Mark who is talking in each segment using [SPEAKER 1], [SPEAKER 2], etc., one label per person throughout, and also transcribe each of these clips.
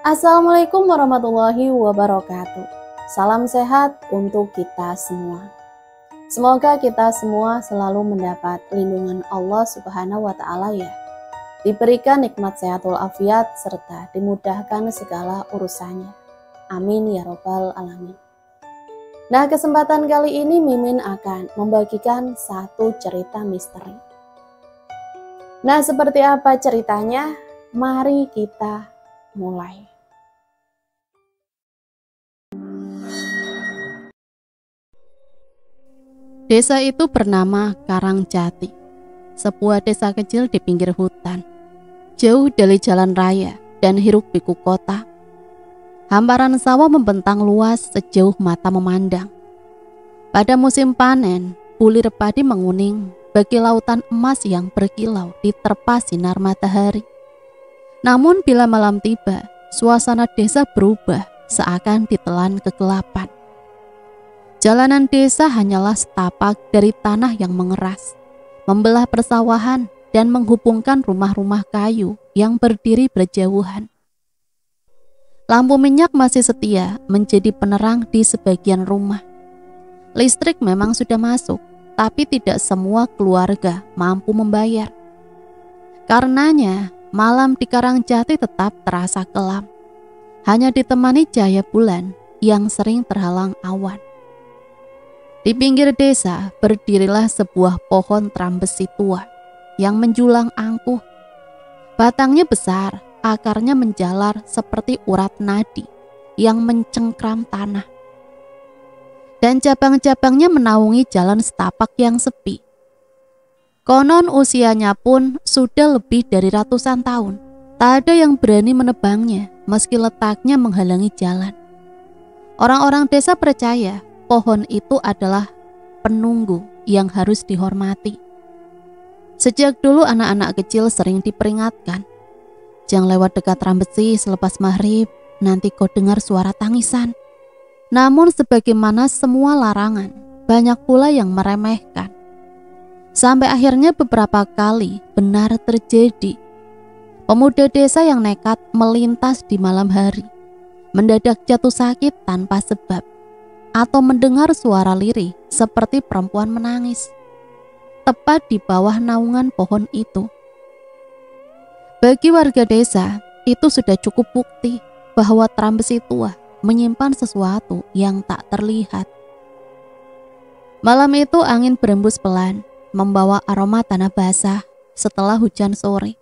[SPEAKER 1] Assalamualaikum warahmatullahi wabarakatuh. Salam sehat untuk kita semua. Semoga kita semua selalu mendapat lindungan Allah Subhanahu wa Ta'ala ya. Diberikan nikmat sehat walafiat serta dimudahkan segala urusannya. Amin ya robbal alamin. Nah, kesempatan kali ini Mimin akan membagikan satu cerita misteri. Nah, seperti apa ceritanya? Mari kita mulai.
[SPEAKER 2] Desa itu bernama Karangjati, sebuah desa kecil di pinggir hutan, jauh dari jalan raya dan hiruk-pikuk kota. Hamparan sawah membentang luas sejauh mata memandang. Pada musim panen, bulir padi menguning bagi lautan emas yang berkilau diterpa sinar matahari. Namun bila malam tiba, suasana desa berubah seakan ditelan kegelapan. Jalanan desa hanyalah setapak dari tanah yang mengeras, membelah persawahan dan menghubungkan rumah-rumah kayu yang berdiri berjauhan. Lampu minyak masih setia menjadi penerang di sebagian rumah. Listrik memang sudah masuk, tapi tidak semua keluarga mampu membayar. Karenanya, malam di Karangjati tetap terasa kelam, hanya ditemani cahaya bulan yang sering terhalang awan. Di pinggir desa berdirilah sebuah pohon trambesi tua yang menjulang angkuh. Batangnya besar, akarnya menjalar seperti urat nadi yang mencengkram tanah. Dan cabang-cabangnya menaungi jalan setapak yang sepi. Konon usianya pun sudah lebih dari ratusan tahun. Tak ada yang berani menebangnya meski letaknya menghalangi jalan. Orang-orang desa percaya pohon itu adalah penunggu yang harus dihormati. Sejak dulu anak-anak kecil sering diperingatkan, jangan lewat dekat trambesi selepas maghrib, nanti kau dengar suara tangisan. Namun sebagaimana semua larangan, banyak pula yang meremehkan. Sampai akhirnya beberapa kali benar terjadi. Pemuda desa yang nekat melintas di malam hari, mendadak jatuh sakit tanpa sebab, atau mendengar suara lirih seperti perempuan menangis, tepat di bawah naungan pohon itu. Bagi warga desa, itu sudah cukup bukti bahwa trambesi tua menyimpan sesuatu yang tak terlihat. Malam itu angin berembus pelan, membawa aroma tanah basah setelah hujan sore.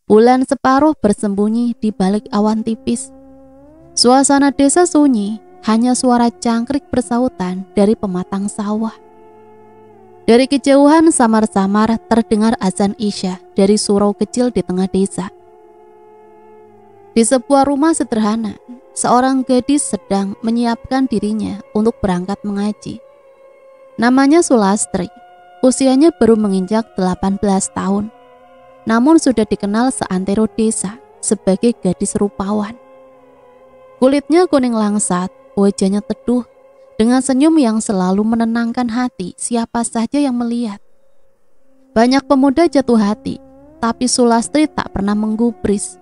[SPEAKER 2] Bulan separuh bersembunyi di balik awan tipis. Suasana desa sunyi, hanya suara cangkrik bersautan dari pematang sawah. Dari kejauhan samar-samar terdengar azan Isya dari surau kecil di tengah desa. Di sebuah rumah sederhana, seorang gadis sedang menyiapkan dirinya untuk berangkat mengaji. Namanya Sulastri, usianya baru menginjak 18 tahun, namun sudah dikenal seantero desa sebagai gadis rupawan. Kulitnya kuning langsat, wajahnya teduh, dengan senyum yang selalu menenangkan hati siapa saja yang melihat. Banyak pemuda jatuh hati, tapi Sulastri tak pernah menggubris.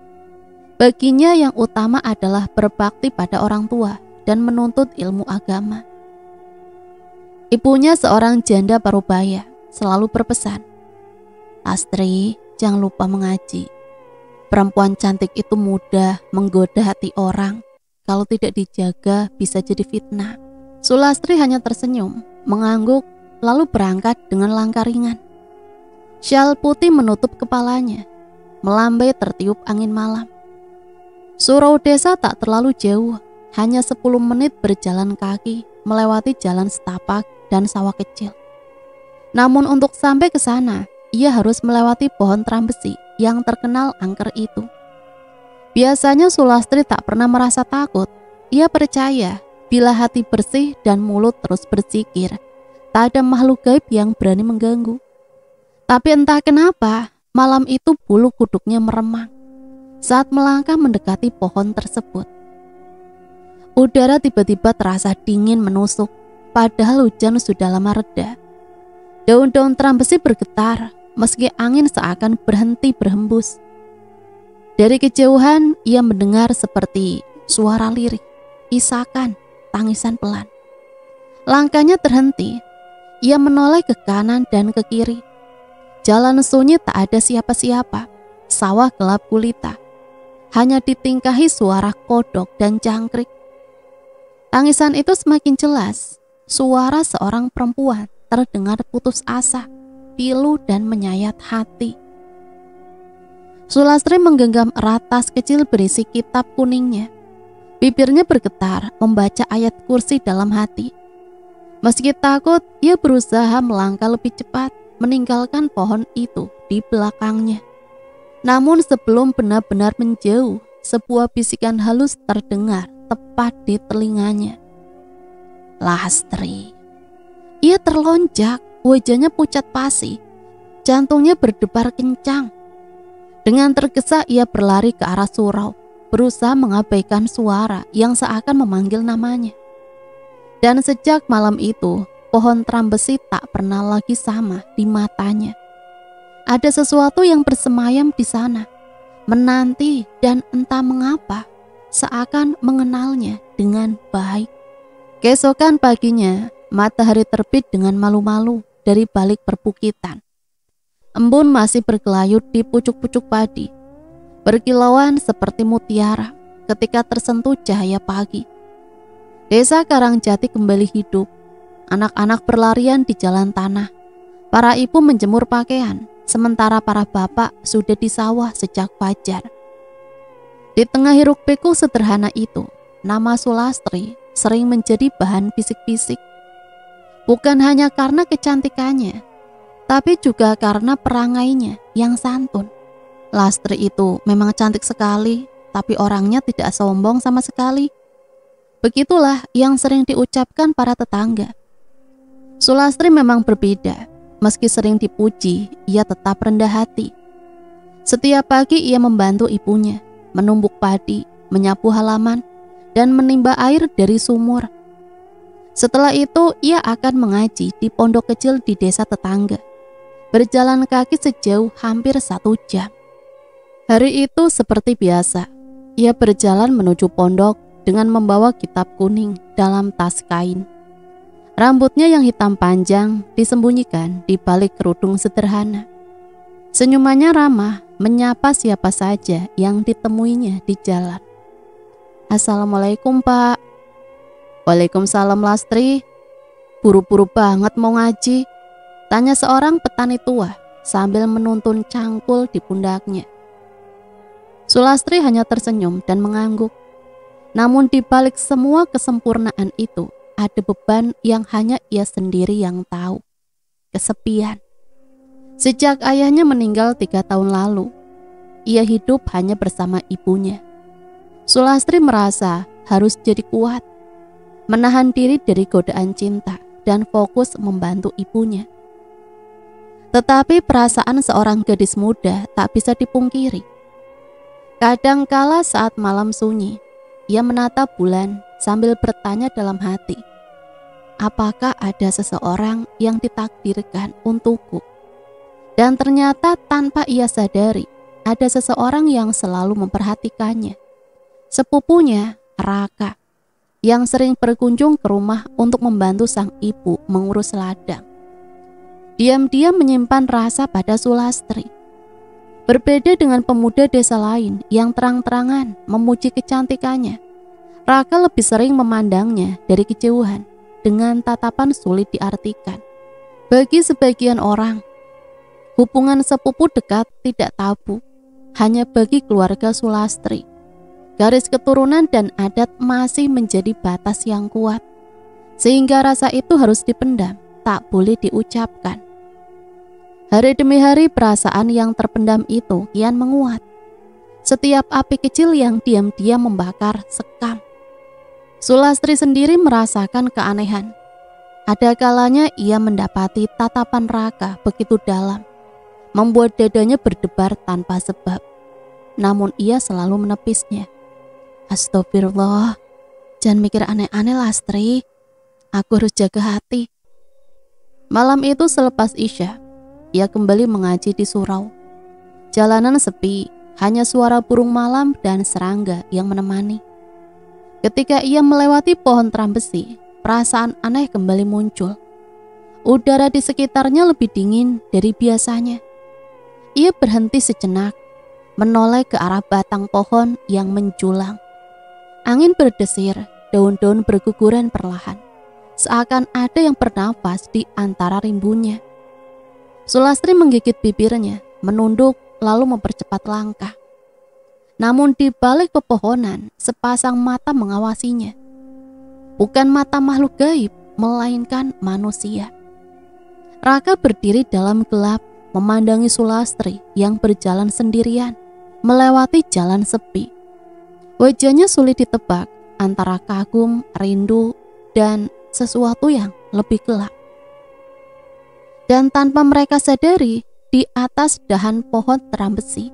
[SPEAKER 2] Baginya yang utama adalah berbakti pada orang tua dan menuntut ilmu agama. Ibunya seorang janda parubaya selalu berpesan, "Astri, jangan lupa mengaji. Perempuan cantik itu mudah menggoda hati orang. Kalau tidak dijaga bisa jadi fitnah." Sulastri hanya tersenyum, mengangguk, lalu berangkat dengan langkah ringan. Syal putih menutup kepalanya, melambai tertiup angin malam. Surau desa tak terlalu jauh, hanya 10 menit berjalan kaki melewati jalan setapak dan sawah kecil. Namun untuk sampai ke sana, ia harus melewati pohon trambesi yang terkenal angker itu. Biasanya Sulastri tak pernah merasa takut. Ia percaya bila hati bersih dan mulut terus berzikir, tak ada makhluk gaib yang berani mengganggu. Tapi entah kenapa, malam itu bulu kuduknya meremang saat melangkah mendekati pohon tersebut. Udara tiba-tiba terasa dingin menusuk, padahal hujan sudah lama reda. Daun-daun trambesi bergetar, meski angin seakan berhenti berhembus. Dari kejauhan ia mendengar seperti suara lirih, isakan, tangisan pelan. Langkahnya terhenti. Ia menoleh ke kanan dan ke kiri. Jalan sunyi tak ada siapa-siapa. Sawah gelap gulita. Hanya ditingkahi suara kodok dan jangkrik. Tangisan itu semakin jelas. Suara seorang perempuan terdengar putus asa, pilu dan menyayat hati. Sulastri menggenggam erat tas kecil berisi kitab kuningnya. Bibirnya bergetar membaca ayat kursi dalam hati. Meski takut, ia berusaha melangkah lebih cepat, meninggalkan pohon itu di belakangnya. Namun sebelum benar-benar menjauh, sebuah bisikan halus terdengar tepat di telinganya. Lastri. Ia terlonjak, wajahnya pucat pasi, jantungnya berdebar kencang. Dengan tergesa ia berlari ke arah surau, berusaha mengabaikan suara yang seakan memanggil namanya. Dan sejak malam itu, pohon trambesi tak pernah lagi sama di matanya. Ada sesuatu yang bersemayam di sana, menanti dan entah mengapa, seakan mengenalnya dengan baik. Keesokan paginya, matahari terbit dengan malu-malu dari balik perbukitan. Embun masih bergelayut di pucuk-pucuk padi, berkilauan seperti mutiara ketika tersentuh cahaya pagi. Desa Karangjati kembali hidup. Anak-anak berlarian di jalan tanah. Para ibu menjemur pakaian, sementara para bapak sudah di sawah sejak fajar. Di tengah hiruk-pikuk sederhana itu, nama Sulastri sering menjadi bahan bisik-bisik. Bukan hanya karena kecantikannya, tapi juga karena perangainya yang santun. Lastri itu memang cantik sekali, tapi orangnya tidak sombong sama sekali. Begitulah yang sering diucapkan para tetangga. Sulastri memang berbeda. Meski sering dipuji, ia tetap rendah hati. Setiap pagi ia membantu ibunya, menumbuk padi, menyapu halaman, dan menimba air dari sumur. Setelah itu, ia akan mengaji di pondok kecil di desa tetangga. Berjalan kaki sejauh hampir 1 jam. Hari itu seperti biasa, ia berjalan menuju pondok dengan membawa kitab kuning dalam tas kain. Rambutnya yang hitam panjang disembunyikan di balik kerudung sederhana. Senyumannya ramah, menyapa siapa saja yang ditemuinya di jalan. Assalamualaikum, Pak. Waalaikumsalam, Lastri. Buru-buru banget mau ngaji, tanya seorang petani tua sambil menuntun cangkul di pundaknya. Sulastri hanya tersenyum dan mengangguk. Namun di balik semua kesempurnaan itu, ada beban yang hanya ia sendiri yang tahu. Kesepian. Sejak ayahnya meninggal 3 tahun lalu, ia hidup hanya bersama ibunya. Sulastri merasa harus jadi kuat, menahan diri dari godaan cinta dan fokus membantu ibunya. Tetapi perasaan seorang gadis muda tak bisa dipungkiri. Kadangkala saat malam sunyi, ia menatap bulan sambil bertanya dalam hati, apakah ada seseorang yang ditakdirkan untukku? Dan ternyata tanpa ia sadari, ada seseorang yang selalu memperhatikannya. Sepupunya, Raka, yang sering berkunjung ke rumah untuk membantu sang ibu mengurus ladang. Diam-diam menyimpan rasa pada Sulastri. Berbeda dengan pemuda desa lain yang terang-terangan memuji kecantikannya, Raka lebih sering memandangnya dari kejauhan dengan tatapan sulit diartikan. Bagi sebagian orang, hubungan sepupu dekat tidak tabu. Hanya bagi keluarga Sulastri, garis keturunan dan adat masih menjadi batas yang kuat, sehingga rasa itu harus dipendam, tak boleh diucapkan. Hari demi hari perasaan yang terpendam itu kian menguat. Setiap api kecil yang diam-diam membakar sekam. Sulastri sendiri merasakan keanehan. Ada kalanya ia mendapati tatapan Raka begitu dalam, membuat dadanya berdebar tanpa sebab. Namun ia selalu menepisnya. Astagfirullah, jangan mikir aneh-aneh, Lastri. Aku harus jaga hati. Malam itu selepas Isya, ia kembali mengaji di surau. Jalanan sepi, hanya suara burung malam dan serangga yang menemani. Ketika ia melewati pohon trambesi, perasaan aneh kembali muncul. Udara di sekitarnya lebih dingin dari biasanya. Ia berhenti sejenak, menoleh ke arah batang pohon yang menjulang. Angin berdesir, daun-daun berguguran perlahan, seakan ada yang bernafas di antara rimbunnya. Sulastri menggigit bibirnya, menunduk lalu mempercepat langkah. Namun di balik pepohonan, sepasang mata mengawasinya. Bukan mata makhluk gaib, melainkan manusia. Raka berdiri dalam gelap, memandangi Sulastri yang berjalan sendirian, melewati jalan sepi. Wajahnya sulit ditebak antara kagum, rindu, dan sesuatu yang lebih gelap. Dan tanpa mereka sadari, di atas dahan pohon trambesi,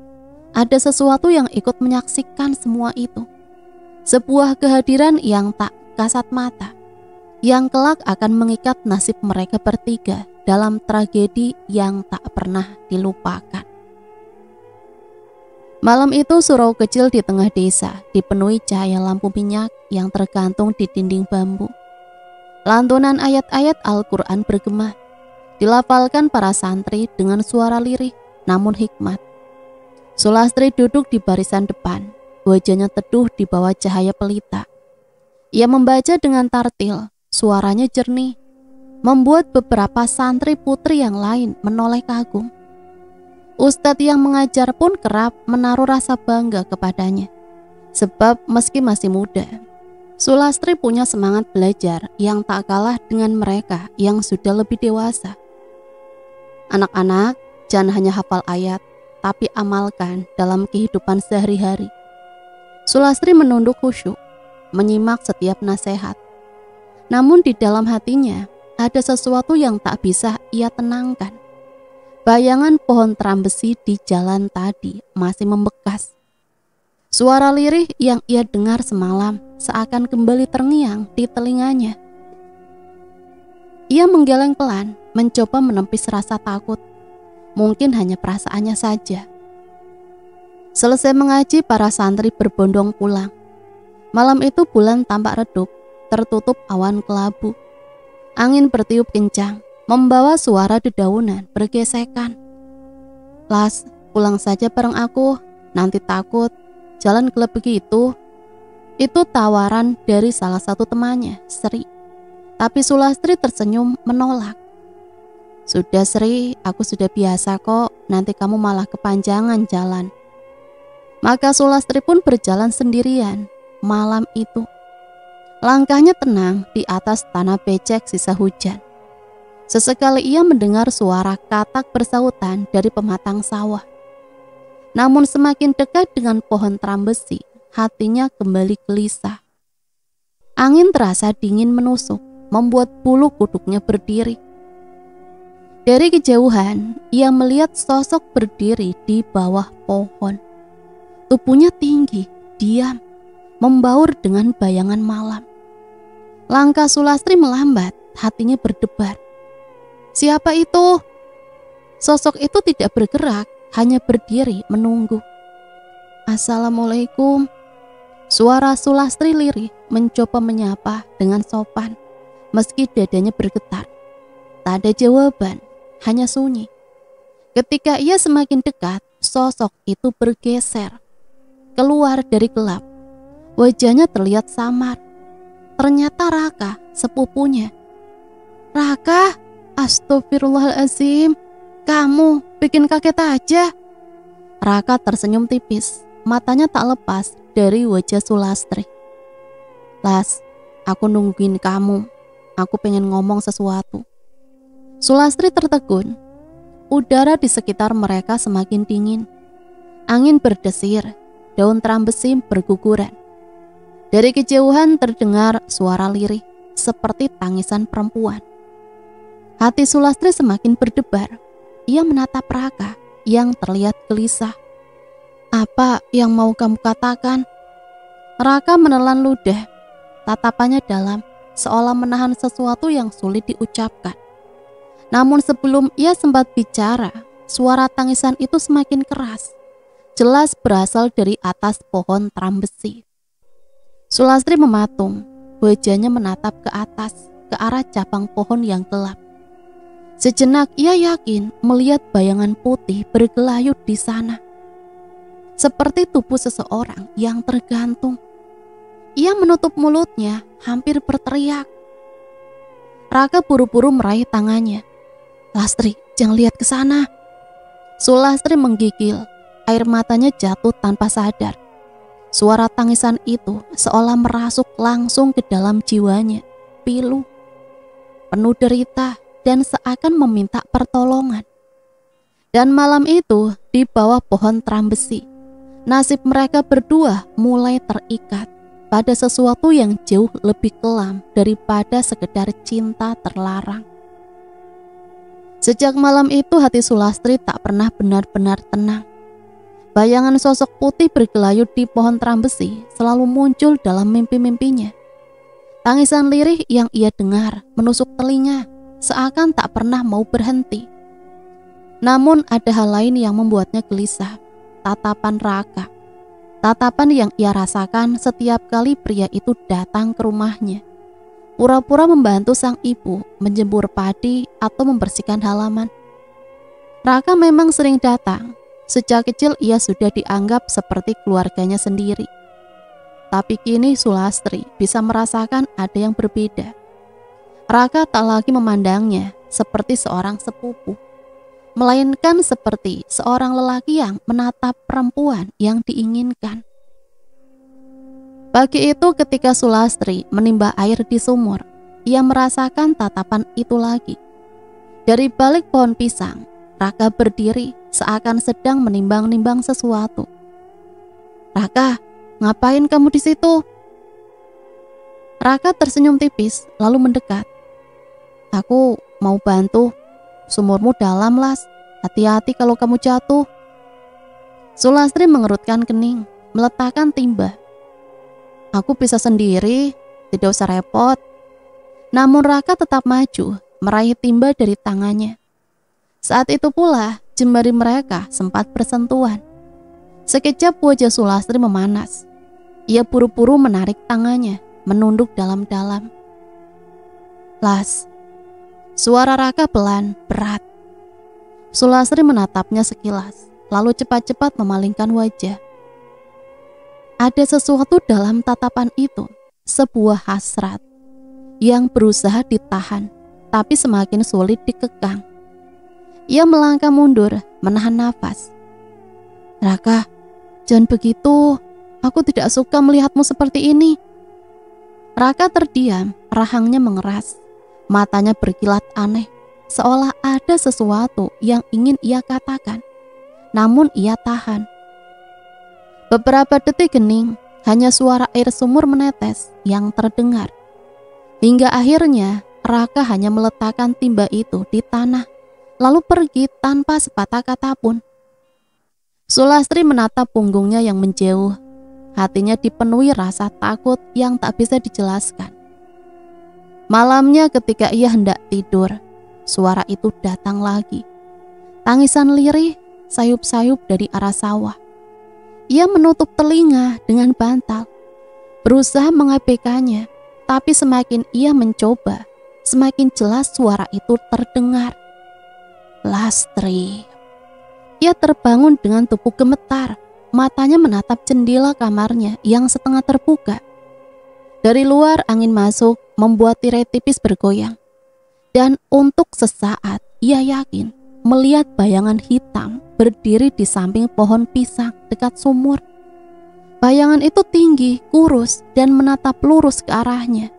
[SPEAKER 2] ada sesuatu yang ikut menyaksikan semua itu. Sebuah kehadiran yang tak kasat mata, yang kelak akan mengikat nasib mereka bertiga dalam tragedi yang tak pernah dilupakan. Malam itu surau kecil di tengah desa dipenuhi cahaya lampu minyak yang tergantung di dinding bambu. Lantunan ayat-ayat Al-Quran bergema, dilafalkan para santri dengan suara lirih namun hikmat. Sulastri duduk di barisan depan, wajahnya teduh di bawah cahaya pelita. Ia membaca dengan tartil, suaranya jernih, membuat beberapa santri putri yang lain menoleh kagum. Ustadz yang mengajar pun kerap menaruh rasa bangga kepadanya, sebab meski masih muda, Sulastri punya semangat belajar yang tak kalah dengan mereka yang sudah lebih dewasa. Anak-anak, jangan hanya hafal ayat, tapi amalkan dalam kehidupan sehari-hari. Sulastri menunduk khusyuk, menyimak setiap nasihat. Namun di dalam hatinya ada sesuatu yang tak bisa ia tenangkan. Bayangan pohon trambesi di jalan tadi masih membekas. Suara lirih yang ia dengar semalam seakan kembali terngiang di telinganya. Ia menggeleng pelan, mencoba menepis rasa takut. Mungkin hanya perasaannya saja. Selesai mengaji, para santri berbondong pulang. Malam itu bulan tampak redup, tertutup awan kelabu. Angin bertiup kencang, membawa suara dedaunan bergesekan. Las, pulang saja bareng aku, nanti takut jalan gelap begitu. Itu tawaran dari salah satu temannya, Sri. Tapi Sulastri tersenyum menolak. Sudah Sri, aku sudah biasa kok, nanti kamu malah kepanjangan jalan. Maka Sulastri pun berjalan sendirian malam itu. Langkahnya tenang di atas tanah becek sisa hujan. Sesekali ia mendengar suara katak bersahutan dari pematang sawah. Namun semakin dekat dengan pohon trambesi, hatinya kembali gelisah. Angin terasa dingin menusuk, membuat bulu kuduknya berdiri. Dari kejauhan, ia melihat sosok berdiri di bawah pohon. Tubuhnya tinggi, diam, membaur dengan bayangan malam. Langkah Sulastri melambat, hatinya berdebar. Siapa itu? Sosok itu tidak bergerak, hanya berdiri menunggu. Assalamualaikum. Suara Sulastri lirih mencoba menyapa dengan sopan, meski dadanya bergetar. Tak ada jawaban, hanya sunyi. Ketika ia semakin dekat, sosok itu bergeser, keluar dari gelap. Wajahnya terlihat samar. Ternyata Raka, sepupunya. Raka, astagfirullahaladzim, kamu bikin kaget aja. Raka tersenyum tipis, matanya tak lepas dari wajah Sulastri. Las, aku nungguin kamu, aku pengen ngomong sesuatu. Sulastri tertegun. Udara di sekitar mereka semakin dingin. Angin berdesir, daun trambesi berguguran. Dari kejauhan terdengar suara lirih, seperti tangisan perempuan. Hati Sulastri semakin berdebar. Ia menatap Raka yang terlihat gelisah. Apa yang mau kamu katakan? Raka menelan ludah. Tatapannya dalam, seolah menahan sesuatu yang sulit diucapkan. Namun sebelum ia sempat bicara, suara tangisan itu semakin keras. jelas berasal dari atas pohon trambesi. Sulastri mematung, wajahnya menatap ke atas, ke arah cabang pohon yang gelap. Sejenak ia yakin melihat bayangan putih bergelayut di sana, seperti tubuh seseorang yang tergantung. Ia menutup mulutnya, hampir berteriak. Raka buru-buru meraih tangannya. "Lastri, jangan lihat ke sana." Sulastri menggigil, air matanya jatuh tanpa sadar. Suara tangisan itu seolah merasuk langsung ke dalam jiwanya, pilu, penuh derita dan seakan meminta pertolongan. Dan malam itu di bawah pohon trambesi, nasib mereka berdua mulai terikat pada sesuatu yang jauh lebih kelam daripada sekedar cinta terlarang. Sejak malam itu hati Sulastri tak pernah benar-benar tenang. Bayangan sosok putih bergelayut di pohon trambesi selalu muncul dalam mimpi-mimpinya. Tangisan lirih yang ia dengar menusuk telinga, seakan tak pernah mau berhenti. Namun ada hal lain yang membuatnya gelisah, tatapan Raka. Tatapan yang ia rasakan setiap kali pria itu datang ke rumahnya, pura-pura membantu sang ibu menjemur padi atau membersihkan halaman. Raka memang sering datang. Sejak kecil ia sudah dianggap seperti keluarganya sendiri. Tapi kini Sulastri bisa merasakan ada yang berbeda. Raka tak lagi memandangnya seperti seorang sepupu, melainkan seperti seorang lelaki yang menatap perempuan yang diinginkan. Pagi itu ketika Sulastri menimba air di sumur, ia merasakan tatapan itu lagi. Dari balik pohon pisang, Raka berdiri seakan sedang menimbang-nimbang sesuatu. "Raka, ngapain kamu di situ?" Raka tersenyum tipis lalu mendekat. "Aku mau bantu. Sumurmu dalam, Las. Hati-hati kalau kamu jatuh." Sulastri mengerutkan kening, meletakkan timba. "Aku bisa sendiri, tidak usah repot." Namun Raka tetap maju, meraih timba dari tangannya. Saat itu pula jemari mereka sempat bersentuhan. Sekejap wajah Sulastri memanas. Ia buru-buru menarik tangannya, menunduk dalam-dalam. "Las." Suara Raka pelan, berat. Sulastri menatapnya sekilas, lalu cepat-cepat memalingkan wajah. Ada sesuatu dalam tatapan itu, sebuah hasrat yang berusaha ditahan, tapi semakin sulit dikekang. Ia melangkah mundur, menahan nafas. "Raka, jangan begitu. Aku tidak suka melihatmu seperti ini." Raka terdiam, rahangnya mengeras. Matanya berkilat aneh, seolah ada sesuatu yang ingin ia katakan. Namun ia tahan. Beberapa detik hening, hanya suara air sumur menetes yang terdengar. Hingga akhirnya Raka hanya meletakkan timba itu di tanah, lalu pergi tanpa sepatah kata pun. Sulastri menatap punggungnya yang menjauh. Hatinya dipenuhi rasa takut yang tak bisa dijelaskan. Malamnya ketika ia hendak tidur, suara itu datang lagi. Tangisan lirih, sayup-sayup dari arah sawah. Ia menutup telinga dengan bantal, berusaha mengabaikannya, tapi semakin ia mencoba, semakin jelas suara itu terdengar. "Lastri." Ia terbangun dengan tubuh gemetar, matanya menatap jendela kamarnya yang setengah terbuka. Dari luar angin masuk membuat tirai tipis bergoyang. Dan untuk sesaat ia yakin melihat bayangan hitam berdiri di samping pohon pisang dekat sumur. Bayangan itu tinggi, kurus, dan menatap lurus ke arahnya.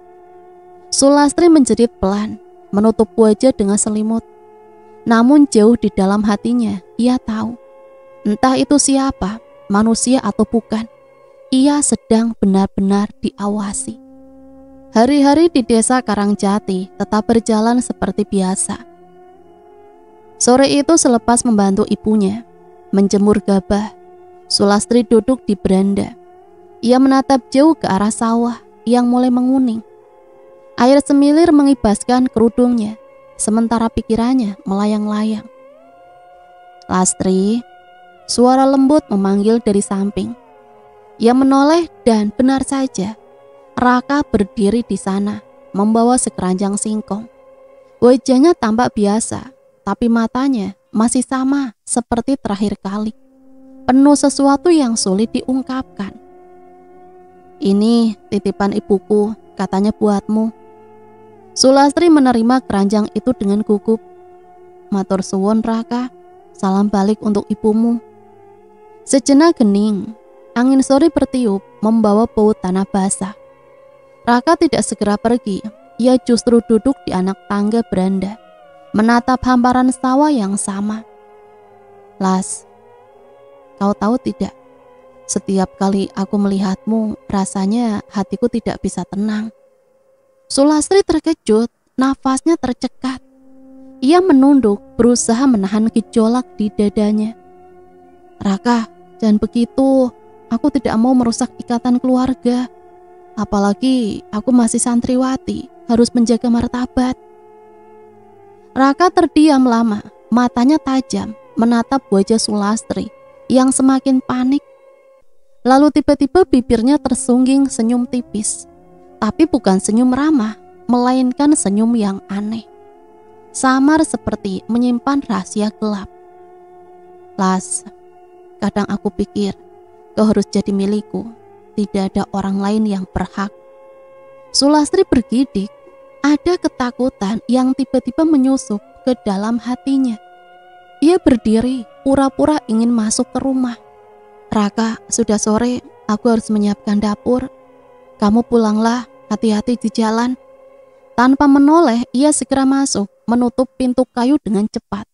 [SPEAKER 2] Sulastri menjerit pelan, menutup wajah dengan selimut. Namun jauh di dalam hatinya, ia tahu, entah itu siapa, manusia atau bukan, ia sedang benar-benar diawasi. Hari-hari di desa Karangjati tetap berjalan seperti biasa. Sore itu selepas membantu ibunya menjemur gabah, Sulastri duduk di beranda. Ia menatap jauh ke arah sawah yang mulai menguning. Air semilir mengibaskan kerudungnya, sementara pikirannya melayang-layang. "Lastri." Suara lembut memanggil dari samping. Ia menoleh dan benar saja, Raka berdiri di sana, membawa sekeranjang singkong. Wajahnya tampak biasa, tapi matanya masih sama seperti terakhir kali. Penuh sesuatu yang sulit diungkapkan. "Ini titipan ibuku, katanya buatmu." Sulastri menerima keranjang itu dengan gugup. "Matur suwun Raka, salam balik untuk ibumu." Sejenak hening, angin sore bertiup membawa bau tanah basah. Raka tidak segera pergi, ia justru duduk di anak tangga beranda, menatap hamparan sawah yang sama. "Las, kau tahu tidak, setiap kali aku melihatmu, rasanya hatiku tidak bisa tenang." Sulastri terkejut, nafasnya tercekat. Ia menunduk, berusaha menahan gejolak di dadanya. "Raka, jangan begitu. Aku tidak mau merusak ikatan keluarga. Apalagi aku masih santriwati, harus menjaga martabat." Raka terdiam lama, matanya tajam, menatap wajah Sulastri yang semakin panik. Lalu tiba-tiba bibirnya tersungging senyum tipis. Tapi bukan senyum ramah, melainkan senyum yang aneh. Samar seperti menyimpan rahasia gelap. "Las, kadang aku pikir kau harus jadi milikku. Tidak ada orang lain yang berhak." Sulastri bergidik. Ada ketakutan yang tiba-tiba menyusup ke dalam hatinya. Ia berdiri, pura-pura ingin masuk ke rumah. "Raka, sudah sore, aku harus menyiapkan dapur. Kamu pulanglah, hati-hati di jalan." Tanpa menoleh, ia segera masuk, menutup pintu kayu dengan cepat.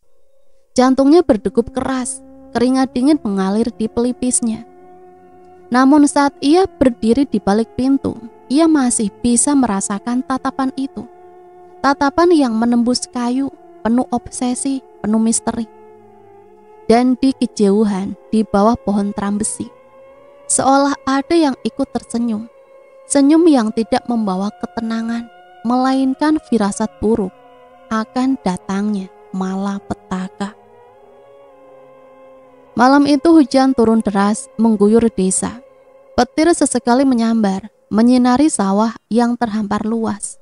[SPEAKER 2] Jantungnya berdegup keras, keringat dingin mengalir di pelipisnya. Namun saat ia berdiri di balik pintu, ia masih bisa merasakan tatapan itu. Tatapan yang menembus kayu, penuh obsesi, penuh misteri. Dan di kejauhan, di bawah pohon trambesi, seolah ada yang ikut tersenyum. Senyum yang tidak membawa ketenangan, melainkan firasat buruk akan datangnya malapetaka. Malam itu hujan turun deras mengguyur desa. Petir sesekali menyambar, menyinari sawah yang terhampar luas.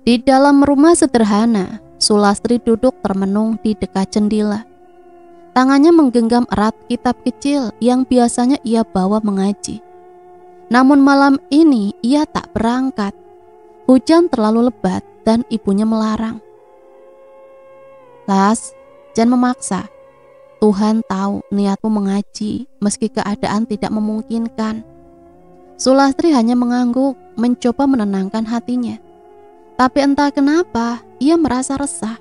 [SPEAKER 2] Di dalam rumah sederhana, Sulastri duduk termenung di dekat jendela. Tangannya menggenggam erat kitab kecil yang biasanya ia bawa mengaji. Namun malam ini ia tak berangkat. Hujan terlalu lebat dan ibunya melarang. "Las, jangan memaksa. Tuhan tahu niatmu mengaji meski keadaan tidak memungkinkan." Sulastri hanya mengangguk, mencoba menenangkan hatinya. Tapi entah kenapa, ia merasa resah.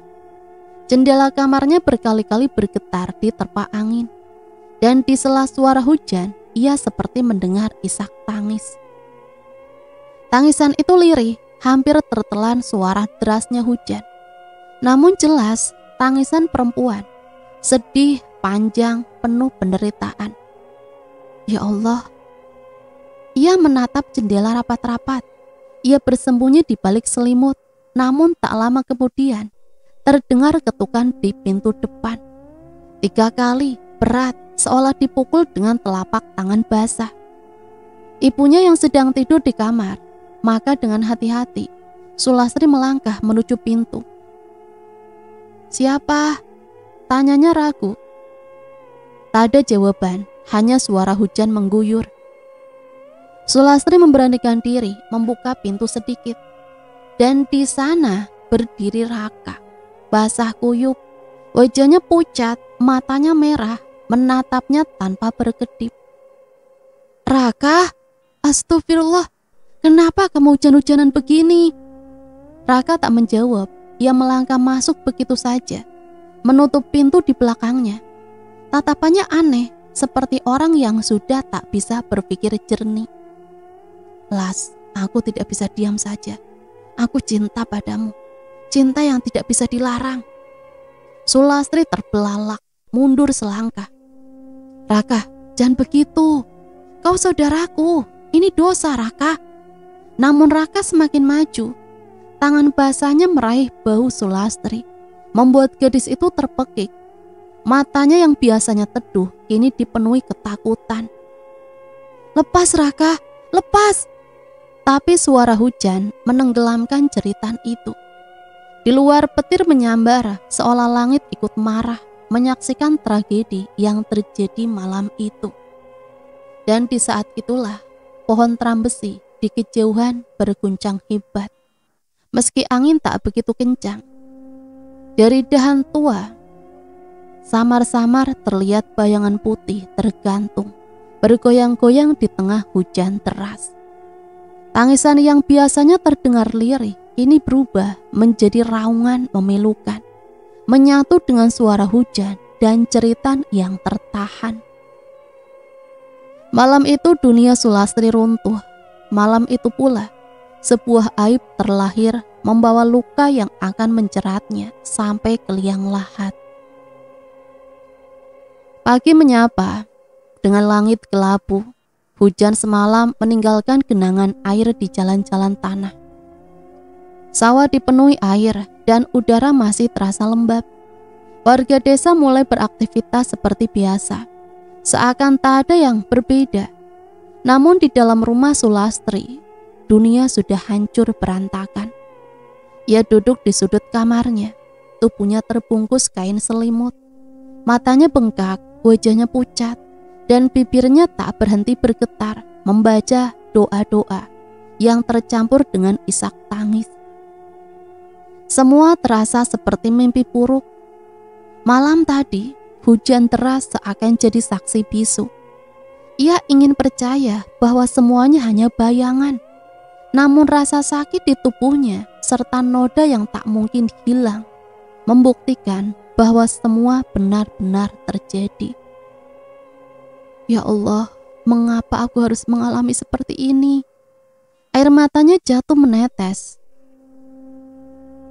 [SPEAKER 2] Jendela kamarnya berkali-kali bergetar diterpa angin. Dan di sela suara hujan, ia seperti mendengar isak tangis. Tangisan itu lirih, hampir tertelan suara derasnya hujan. Namun jelas, tangisan perempuan, sedih, panjang, penuh penderitaan. Ya Allah. Ia menatap jendela rapat-rapat. Ia bersembunyi di balik selimut, namun tak lama kemudian, terdengar ketukan di pintu depan. 3 kali, berat, seolah dipukul dengan telapak tangan basah. Ibunya yang sedang tidur di kamar, maka dengan hati-hati, Sulastri melangkah menuju pintu. "Siapa?" tanyanya ragu. Tak ada jawaban, hanya suara hujan mengguyur. Sulastri memberanikan diri membuka pintu sedikit. Dan di sana berdiri Raka, basah kuyup, wajahnya pucat, matanya merah, menatapnya tanpa berkedip. "Raka, astagfirullah, kenapa kamu hujan-hujanan begini?" Raka tak menjawab, ia melangkah masuk begitu saja, menutup pintu di belakangnya. Tatapannya aneh, seperti orang yang sudah tak bisa berpikir jernih. "Las, aku tidak bisa diam saja. Aku cinta padamu. Cinta yang tidak bisa dilarang." Sulastri terbelalak, mundur selangkah. "Raka, jangan begitu. Kau saudaraku, ini dosa Raka." Namun Raka semakin maju. Tangan basahnya meraih bahu Sulastri, membuat gadis itu terpekik. Matanya yang biasanya teduh kini dipenuhi ketakutan. "Lepas Raka, lepas!" Tapi suara hujan menenggelamkan jeritan itu. Di luar petir menyambar seolah langit ikut marah menyaksikan tragedi yang terjadi malam itu. Dan di saat itulah pohon trambesi di kejauhan berguncang hebat. Meski angin tak begitu kencang. Dari dahan tua, samar-samar terlihat bayangan putih tergantung, bergoyang-goyang di tengah hujan deras. Tangisan yang biasanya terdengar lirih, ini berubah menjadi raungan memilukan, menyatu dengan suara hujan dan jeritan yang tertahan. Malam itu dunia Sulastri runtuh. Malam itu pula, sebuah aib terlahir membawa luka yang akan menjeratnya sampai ke liang lahat. Pagi menyapa dengan langit kelabu. Hujan semalam meninggalkan genangan air di jalan-jalan tanah. Sawah dipenuhi air dan udara masih terasa lembab. Warga desa mulai beraktivitas seperti biasa, seakan tak ada yang berbeda. Namun di dalam rumah Sulastri, dunia sudah hancur berantakan. Ia duduk di sudut kamarnya, tubuhnya terbungkus kain selimut. Matanya bengkak, wajahnya pucat, dan bibirnya tak berhenti bergetar membaca doa-doa yang tercampur dengan isak tangis. Semua terasa seperti mimpi buruk. Malam tadi, hujan deras seakan jadi saksi bisu. Ia ingin percaya bahwa semuanya hanya bayangan. Namun rasa sakit di tubuhnya serta noda yang tak mungkin hilang membuktikan bahwa semua benar-benar terjadi. Ya Allah, mengapa aku harus mengalami seperti ini? Air matanya jatuh menetes.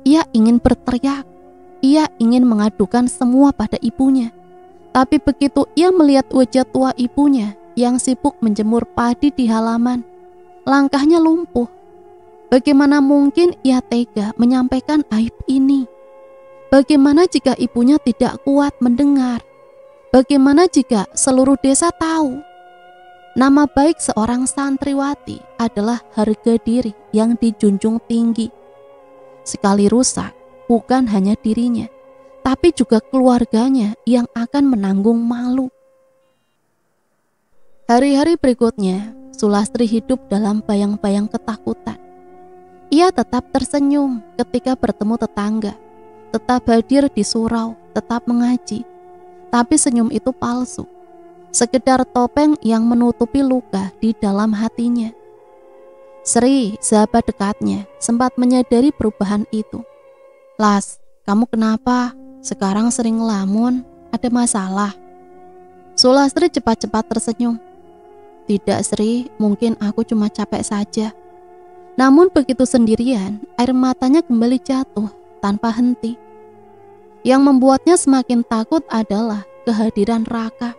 [SPEAKER 2] Ia ingin berteriak. Ia ingin mengadukan semua pada ibunya. Tapi begitu ia melihat wajah tua ibunya yang sibuk menjemur padi di halaman, langkahnya lumpuh. Bagaimana mungkin ia tega menyampaikan aib ini? Bagaimana jika ibunya tidak kuat mendengar? Bagaimana jika seluruh desa tahu? Nama baik seorang santriwati adalah harga diri yang dijunjung tinggi. Sekali rusak, bukan hanya dirinya, tapi juga keluarganya yang akan menanggung malu. Hari-hari berikutnya, Sulastri hidup dalam bayang-bayang ketakutan. Ia tetap tersenyum ketika bertemu tetangga, tetap hadir di surau, tetap mengaji. Tapi senyum itu palsu, sekedar topeng yang menutupi luka di dalam hatinya. Sri, sahabat dekatnya, sempat menyadari perubahan itu. "Las, kamu kenapa? Sekarang sering ngelamun, ada masalah?" Sulastri cepat-cepat tersenyum. "Tidak Sri, mungkin aku cuma capek saja." Namun begitu sendirian, air matanya kembali jatuh tanpa henti. Yang membuatnya semakin takut adalah kehadiran Raka.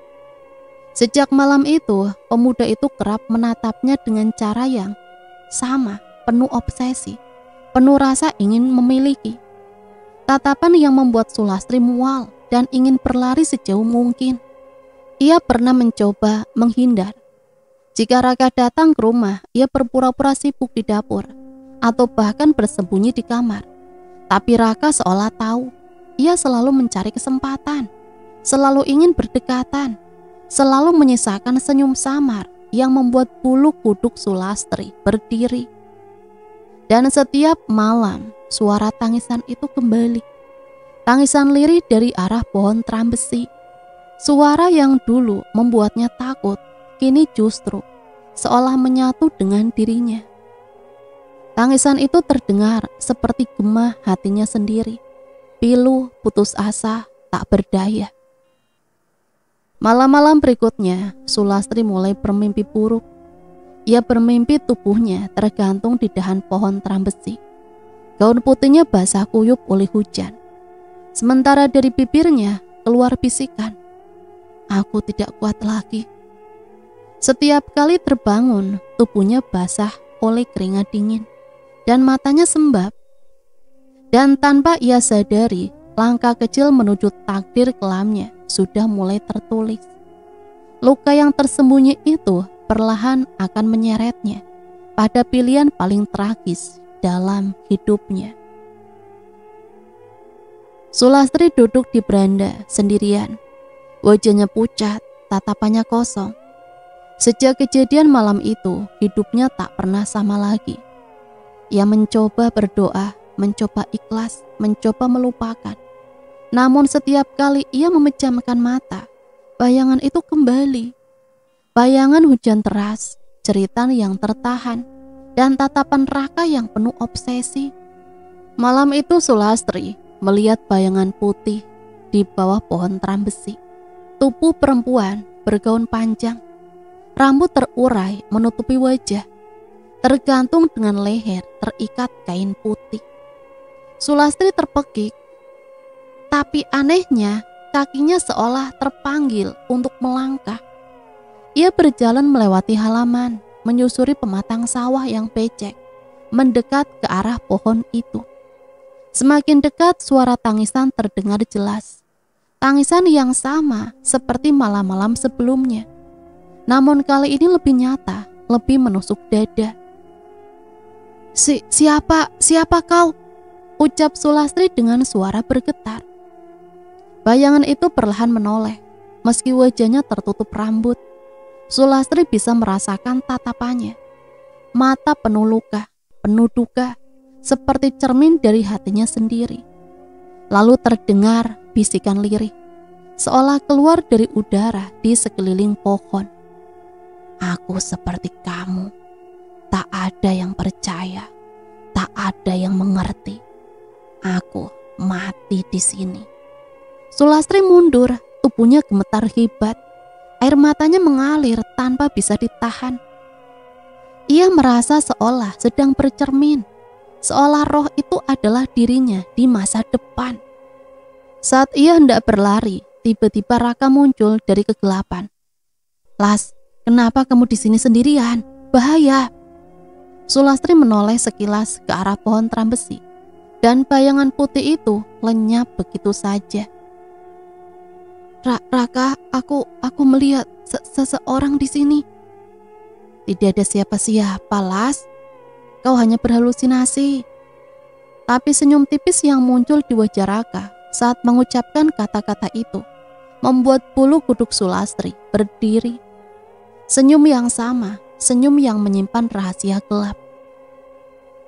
[SPEAKER 2] Sejak malam itu, pemuda itu kerap menatapnya dengan cara yang sama, penuh obsesi, penuh rasa ingin memiliki. Tatapan yang membuat Sulastri mual dan ingin berlari sejauh mungkin. Ia pernah mencoba menghindar. Jika Raka datang ke rumah, ia berpura-pura sibuk di dapur atau bahkan bersembunyi di kamar. Tapi Raka seolah tahu. Ia selalu mencari kesempatan, selalu ingin berdekatan, selalu menyisakan senyum samar yang membuat bulu kuduk Sulastri berdiri. Dan setiap malam, suara tangisan itu kembali. Tangisan lirih dari arah pohon trambesi. Suara yang dulu membuatnya takut, kini justru seolah menyatu dengan dirinya. Tangisan itu terdengar seperti gema hatinya sendiri. Pilu, putus asa, tak berdaya. Malam-malam berikutnya, Sulastri mulai bermimpi buruk. Ia bermimpi tubuhnya tergantung di dahan pohon trambesi. Gaun putihnya basah kuyup oleh hujan. Sementara dari bibirnya keluar bisikan, "Aku tidak kuat lagi." Setiap kali terbangun, tubuhnya basah oleh keringat dingin dan matanya sembab. Dan tanpa ia sadari, langkah kecil menuju takdir kelamnya sudah mulai tertulis. Luka yang tersembunyi itu perlahan akan menyeretnya pada pilihan paling tragis dalam hidupnya. Sulastri duduk di beranda sendirian. Wajahnya pucat, tatapannya kosong. Sejak kejadian malam itu, hidupnya tak pernah sama lagi. Ia mencoba berdoa, mencoba ikhlas, mencoba melupakan. Namun setiap kali ia memejamkan mata, bayangan itu kembali. Bayangan hujan deras, jeritan yang tertahan, dan tatapan Raka yang penuh obsesi. Malam itu Sulastri melihat bayangan putih di bawah pohon trambesi. Tubuh perempuan bergaun panjang, rambut terurai menutupi wajah, tergantung dengan leher terikat kain putih. Sulastri terpekik, tapi anehnya kakinya seolah terpanggil untuk melangkah. Ia berjalan melewati halaman, menyusuri pematang sawah yang becek, mendekat ke arah pohon itu. Semakin dekat, suara tangisan terdengar jelas. Tangisan yang sama seperti malam-malam sebelumnya. Namun kali ini lebih nyata, lebih menusuk dada. Siapa kau? Ucap Sulastri dengan suara bergetar. Bayangan itu perlahan menoleh, meski wajahnya tertutup rambut. Sulastri bisa merasakan tatapannya. Mata penuh luka, penuh duka, seperti cermin dari hatinya sendiri. Lalu terdengar bisikan lirih, seolah keluar dari udara di sekeliling pohon. Aku seperti kamu, tak ada yang percaya, tak ada yang mengerti. Aku mati di sini. Sulastri mundur, tubuhnya gemetar hebat. Air matanya mengalir tanpa bisa ditahan. Ia merasa seolah sedang bercermin, seolah roh itu adalah dirinya di masa depan. Saat ia hendak berlari, tiba-tiba Raka muncul dari kegelapan. Las, kenapa kamu di sini sendirian? Bahaya. Sulastri menoleh sekilas ke arah pohon trambesi, dan bayangan putih itu lenyap begitu saja. Raka, aku melihat seseorang di sini. Tidak ada siapa-siapa, Las. Kau hanya berhalusinasi. Tapi senyum tipis yang muncul di wajah Raka saat mengucapkan kata-kata itu membuat bulu kuduk Sulastri berdiri. Senyum yang sama, senyum yang menyimpan rahasia gelap.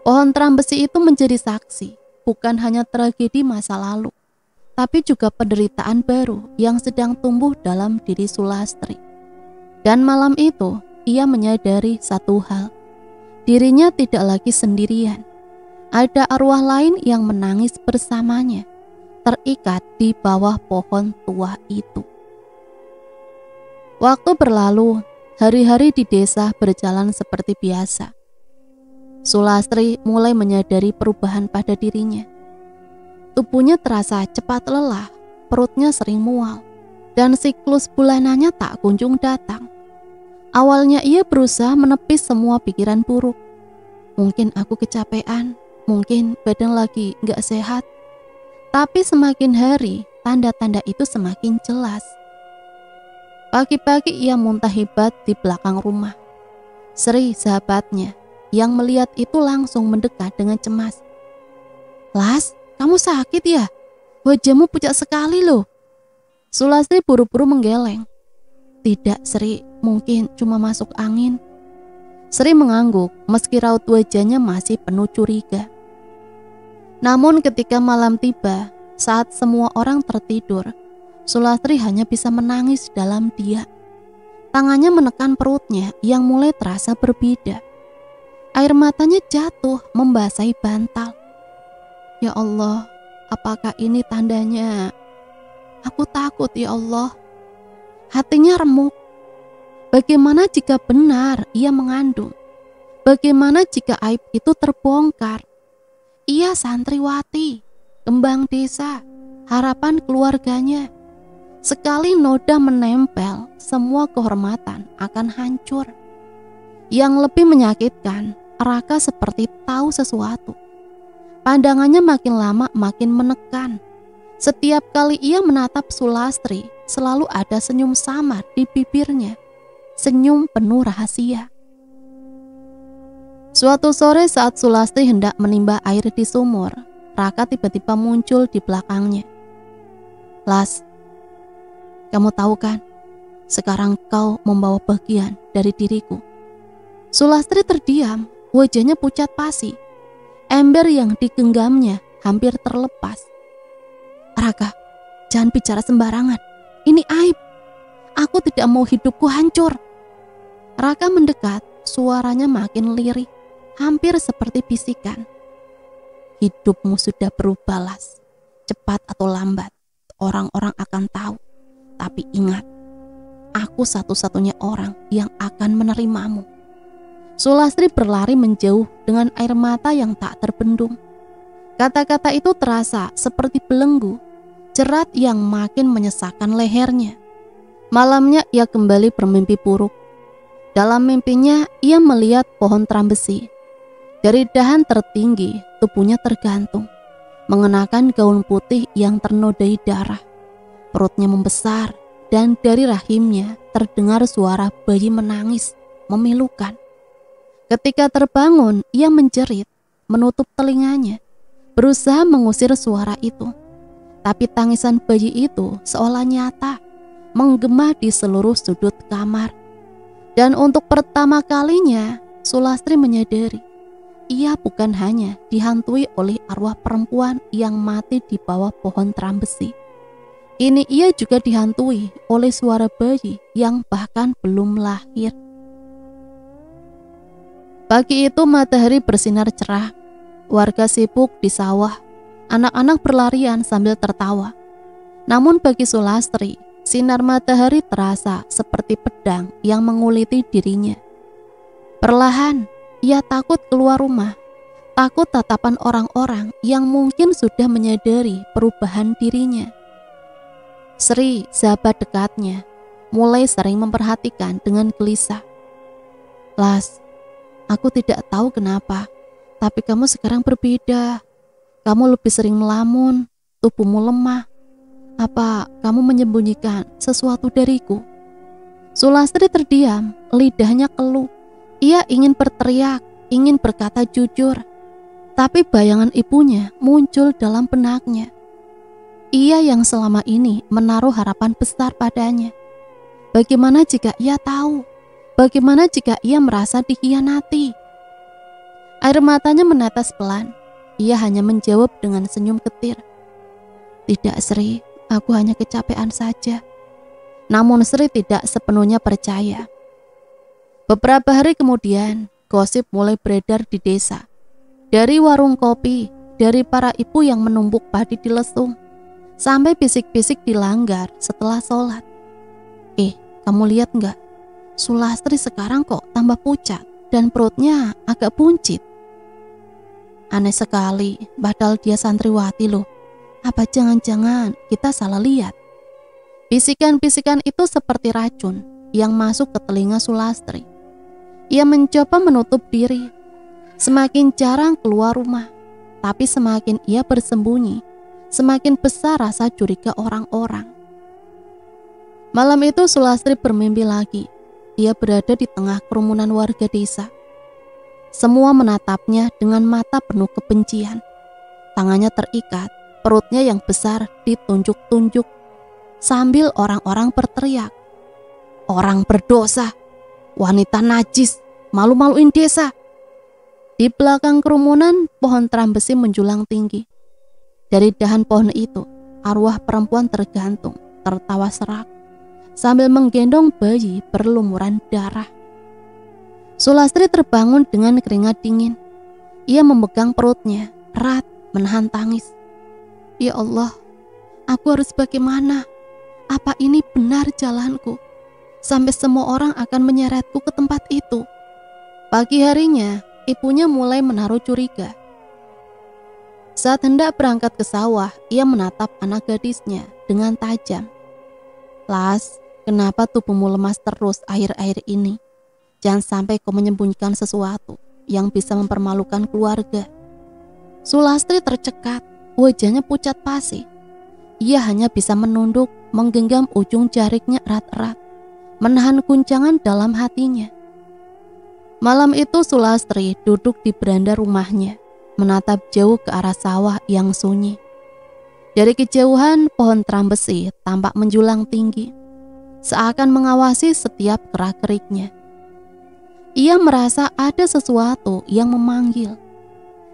[SPEAKER 2] Pohon trambesi itu menjadi saksi, bukan hanya tragedi masa lalu, tapi juga penderitaan baru yang sedang tumbuh dalam diri Sulastri. Dan malam itu, ia menyadari satu hal. Dirinya tidak lagi sendirian. Ada arwah lain yang menangis bersamanya, terikat di bawah pohon tua itu. Waktu berlalu, hari-hari di desa berjalan seperti biasa. Sulastri mulai menyadari perubahan pada dirinya. Tubuhnya terasa cepat lelah, perutnya sering mual, dan siklus bulanannya tak kunjung datang. Awalnya ia berusaha menepis semua pikiran buruk. Mungkin aku kecapean, mungkin badan lagi gak sehat. Tapi semakin hari, tanda-tanda itu semakin jelas. Pagi-pagi ia muntah hebat di belakang rumah. Sri, sahabatnya, yang melihat itu langsung mendekat dengan cemas. Las, kamu sakit ya? Wajahmu pucat sekali loh. Sulastri buru-buru menggeleng. Tidak, Sri, mungkin cuma masuk angin. Sri mengangguk meski raut wajahnya masih penuh curiga. Namun ketika malam tiba, saat semua orang tertidur, Sulastri hanya bisa menangis dalam diam. Tangannya menekan perutnya yang mulai terasa berbeda. Air matanya jatuh membasahi bantal. Ya Allah, apakah ini tandanya? Aku takut ya Allah. Hatinya remuk. Bagaimana jika benar ia mengandung? Bagaimana jika aib itu terbongkar? Ia santriwati, kembang desa, harapan keluarganya. Sekali noda menempel, semua kehormatan akan hancur. Yang lebih menyakitkan, Raka seperti tahu sesuatu. Pandangannya makin lama makin menekan, Setiap kali ia menatap Sulastri, selalu ada senyum samar di bibirnya, senyum penuh rahasia. Suatu sore saat Sulastri hendak menimba air di sumur, Raka tiba-tiba muncul di belakangnya. Las, kamu tahu kan, sekarang kau membawa bagian dari diriku. Sulastri terdiam, wajahnya pucat pasi. Ember yang digenggamnya hampir terlepas. Raka, jangan bicara sembarangan. Ini aib. Aku tidak mau hidupku hancur. Raka mendekat, suaranya makin lirih, hampir seperti bisikan. Hidupmu sudah berubah, Las. Cepat atau lambat, orang-orang akan tahu. Tapi ingat, aku satu-satunya orang yang akan menerimamu. Sulastri berlari menjauh dengan air mata yang tak terbendung. Kata-kata itu terasa seperti belenggu, jerat yang makin menyesakkan lehernya. Malamnya ia kembali bermimpi buruk. Dalam mimpinya ia melihat pohon trambesi. Dari dahan tertinggi, tubuhnya tergantung, mengenakan gaun putih yang ternodai darah. Perutnya membesar, dan dari rahimnya terdengar suara bayi menangis, memilukan. Ketika terbangun, ia menjerit, menutup telinganya, berusaha mengusir suara itu. Tapi tangisan bayi itu seolah nyata, menggema di seluruh sudut kamar. Dan untuk pertama kalinya, Sulastri menyadari, ia bukan hanya dihantui oleh arwah perempuan yang mati di bawah pohon trambesi. Ini ia juga dihantui oleh suara bayi yang bahkan belum lahir. Pagi itu matahari bersinar cerah. Warga sibuk di sawah. Anak-anak berlarian sambil tertawa. Namun bagi Sulastri, sinar matahari terasa seperti pedang yang menguliti dirinya. Perlahan, ia takut keluar rumah. Takut tatapan orang-orang yang mungkin sudah menyadari perubahan dirinya. Sri, sahabat dekatnya, mulai sering memperhatikan dengan gelisah. Las, aku tidak tahu kenapa, tapi kamu sekarang berbeda. Kamu lebih sering melamun, tubuhmu lemah. Apa kamu menyembunyikan sesuatu dariku? Sulastri terdiam, lidahnya keluh. Ia ingin berteriak, ingin berkata jujur, tapi bayangan ibunya muncul dalam benaknya. Ia yang selama ini menaruh harapan besar padanya. Bagaimana jika ia tahu? Bagaimana jika ia merasa dikhianati? Air matanya menetes pelan. Ia hanya menjawab dengan senyum getir. Tidak, Sri, aku hanya kecapean saja. Namun Sri tidak sepenuhnya percaya. Beberapa hari kemudian, gosip mulai beredar di desa. Dari warung kopi, dari para ibu yang menumbuk padi di lesung, sampai bisik-bisik di langgar setelah sholat. Kamu lihat nggak? Sulastri sekarang kok tambah pucat dan perutnya agak buncit. Aneh sekali, padahal dia santriwati loh. Apa jangan-jangan kita salah lihat? Bisikan-bisikan itu seperti racun yang masuk ke telinga Sulastri. Ia mencoba menutup diri, semakin jarang keluar rumah, tapi semakin ia bersembunyi, semakin besar rasa curiga orang-orang. Malam itu Sulastri bermimpi lagi. Ia berada di tengah kerumunan warga desa. Semua menatapnya dengan mata penuh kebencian. Tangannya terikat, perutnya yang besar ditunjuk-tunjuk, sambil orang-orang berteriak, "Orang berdosa, wanita najis, malu-maluin desa." Di belakang kerumunan, pohon trambesi menjulang tinggi. Dari dahan pohon itu, arwah perempuan tergantung, tertawa serak, sambil menggendong bayi berlumuran darah. Sulastri terbangun dengan keringat dingin. Ia memegang perutnya, erat, menahan tangis. Ya Allah, aku harus bagaimana? Apa ini benar jalanku? Sampai semua orang akan menyeretku ke tempat itu. Pagi harinya, ibunya mulai menaruh curiga. Saat hendak berangkat ke sawah, ia menatap anak gadisnya dengan tajam. Las, kenapa tubuhmu lemas terus akhir-akhir ini? Jangan sampai kau menyembunyikan sesuatu yang bisa mempermalukan keluarga. Sulastri tercekat, wajahnya pucat pasi. ia hanya bisa menunduk, menggenggam ujung jariknya erat-erat, menahan guncangan dalam hatinya. Malam itu Sulastri duduk di beranda rumahnya, menatap jauh ke arah sawah yang sunyi. Dari kejauhan, pohon trambesi tampak menjulang tinggi, seakan mengawasi setiap gerak-geriknya. Ia merasa ada sesuatu yang memanggil.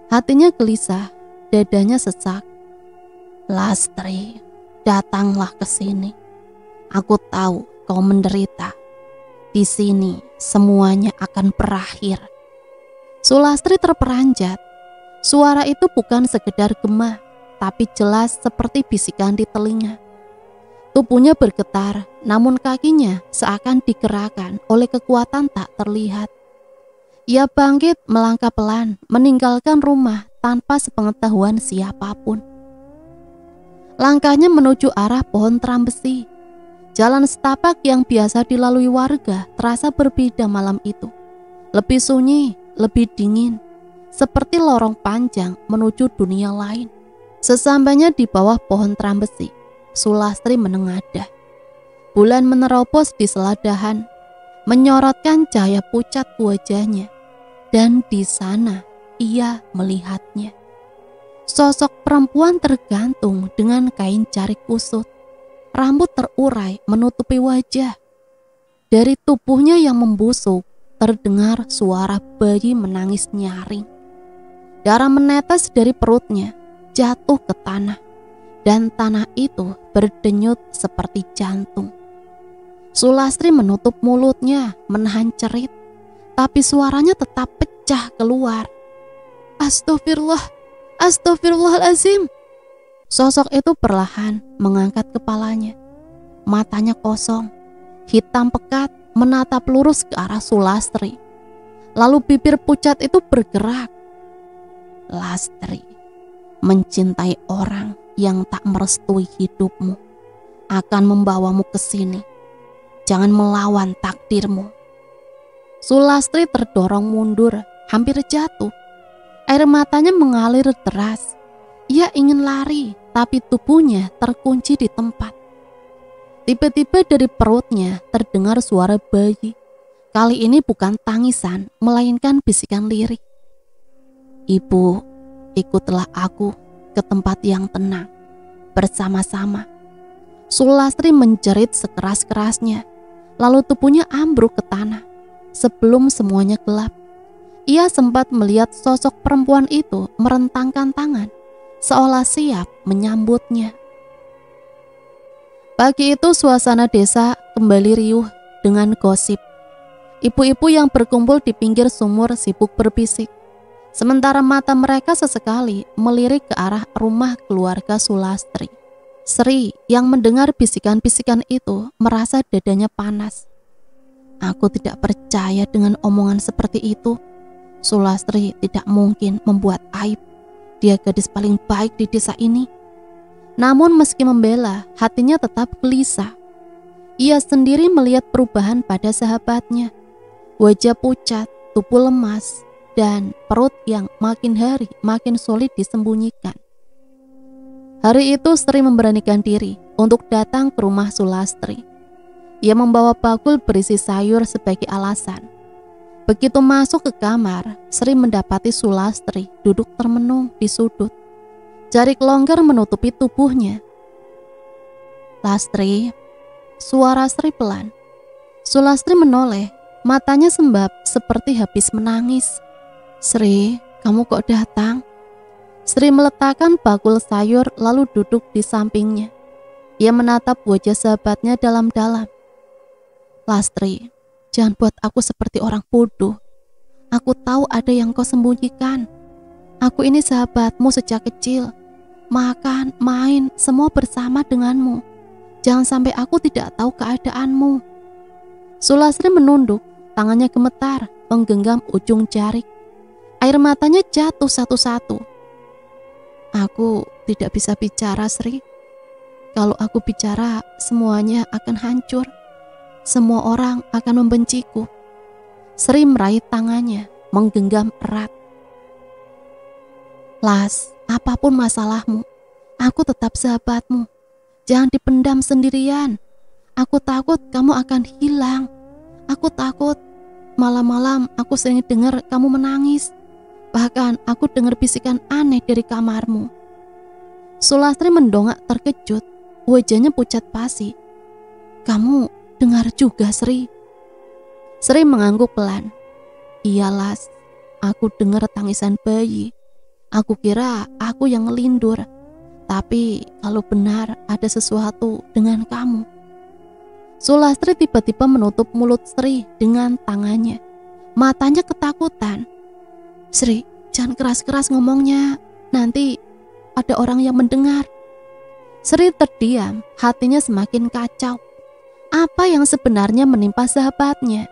[SPEAKER 2] Hatinya gelisah, dadanya sesak. "Lastri, datanglah ke sini. Aku tahu kau menderita. Di sini semuanya akan berakhir." Sulastri terperanjat. Suara itu bukan sekedar gema, tapi jelas seperti bisikan di telinga. Tubuhnya bergetar, namun kakinya seakan digerakkan oleh kekuatan tak terlihat. Ia bangkit melangkah pelan, meninggalkan rumah tanpa sepengetahuan siapapun. Langkahnya menuju arah pohon trambesi. Jalan setapak yang biasa dilalui warga terasa berbeda malam itu. Lebih sunyi, lebih dingin, seperti lorong panjang menuju dunia lain. Sesampainya di bawah pohon trambesi, Sulastri menengadah. Bulan menerobos di sela dahan, menyorotkan cahaya pucat ke wajahnya, dan di sana ia melihatnya. Sosok perempuan tergantung dengan kain jarik kusut, rambut terurai menutupi wajah. Dari tubuhnya yang membusuk, terdengar suara bayi menangis nyaring. Darah menetes dari perutnya, jatuh ke tanah, dan tanah itu berdenyut seperti jantung. Sulastri menutup mulutnya, menahan cerit, tapi suaranya tetap pecah keluar. "Astagfirullah, astagfirullahalazim." Sosok itu perlahan mengangkat kepalanya. Matanya kosong, hitam pekat menatap lurus ke arah Sulastri. Lalu bibir pucat itu bergerak. "Lastri, mencintai orang yang tak merestui hidupmu akan membawamu ke sini. Jangan melawan takdirmu." Sulastri terdorong mundur, hampir jatuh. Air matanya mengalir deras. Ia ingin lari, tapi tubuhnya terkunci di tempat. Tiba-tiba dari perutnya terdengar suara bayi. Kali ini bukan tangisan, melainkan bisikan lirih. "Ibu, ikutlah aku ke tempat yang tenang, bersama-sama." Sulastri menjerit sekeras-kerasnya, lalu tubuhnya ambruk ke tanah. Sebelum semuanya gelap, ia sempat melihat sosok perempuan itu merentangkan tangan, seolah siap menyambutnya. Pagi itu suasana desa kembali riuh dengan gosip. Ibu-ibu yang berkumpul di pinggir sumur sibuk berbisik, sementara mata mereka sesekali melirik ke arah rumah keluarga Sulastri. Sri yang mendengar bisikan-bisikan itu merasa dadanya panas. "Aku tidak percaya dengan omongan seperti itu. Sulastri tidak mungkin membuat aib. Dia gadis paling baik di desa ini." Namun meski membela, hatinya tetap gelisah. Ia sendiri melihat perubahan pada sahabatnya. Wajah pucat, tubuh lemas, dan perut yang makin hari makin sulit disembunyikan. Hari itu Sri memberanikan diri untuk datang ke rumah Sulastri. Ia membawa bakul berisi sayur sebagai alasan. Begitu masuk ke kamar, Sri mendapati Sulastri duduk termenung di sudut. Jarik longgar menutupi tubuhnya. "Lastri," suara Sri pelan. Sulastri menoleh, matanya sembab seperti habis menangis. "Sri, kamu kok datang?" Sri meletakkan bakul sayur lalu duduk di sampingnya. Ia menatap wajah sahabatnya dalam-dalam. "Lastri, jangan buat aku seperti orang bodoh. Aku tahu ada yang kau sembunyikan. Aku ini sahabatmu sejak kecil. Makan, main, semua bersama denganmu. Jangan sampai aku tidak tahu keadaanmu." Sulastri menunduk, tangannya gemetar, menggenggam ujung jarik. Air matanya jatuh satu-satu. "Aku tidak bisa bicara, Sri. Kalau aku bicara, semuanya akan hancur. Semua orang akan membenciku." Sri meraih tangannya, menggenggam erat. "Las, apapun masalahmu, aku tetap sahabatmu. Jangan dipendam sendirian. Aku takut kamu akan hilang. Aku takut malam-malam aku sering dengar kamu menangis. Bahkan aku dengar bisikan aneh dari kamarmu. Sulastri mendongak terkejut. Wajahnya pucat pasi. Kamu dengar juga, Sri? Sri mengangguk pelan. Iyalah, aku dengar tangisan bayi. Aku kira aku yang ngelindur. Tapi kalau benar ada sesuatu dengan kamu. Sulastri tiba-tiba menutup mulut Sri dengan tangannya. Matanya ketakutan. Sri, jangan keras-keras ngomongnya. Nanti ada orang yang mendengar. Sri terdiam, hatinya semakin kacau. Apa yang sebenarnya menimpa sahabatnya?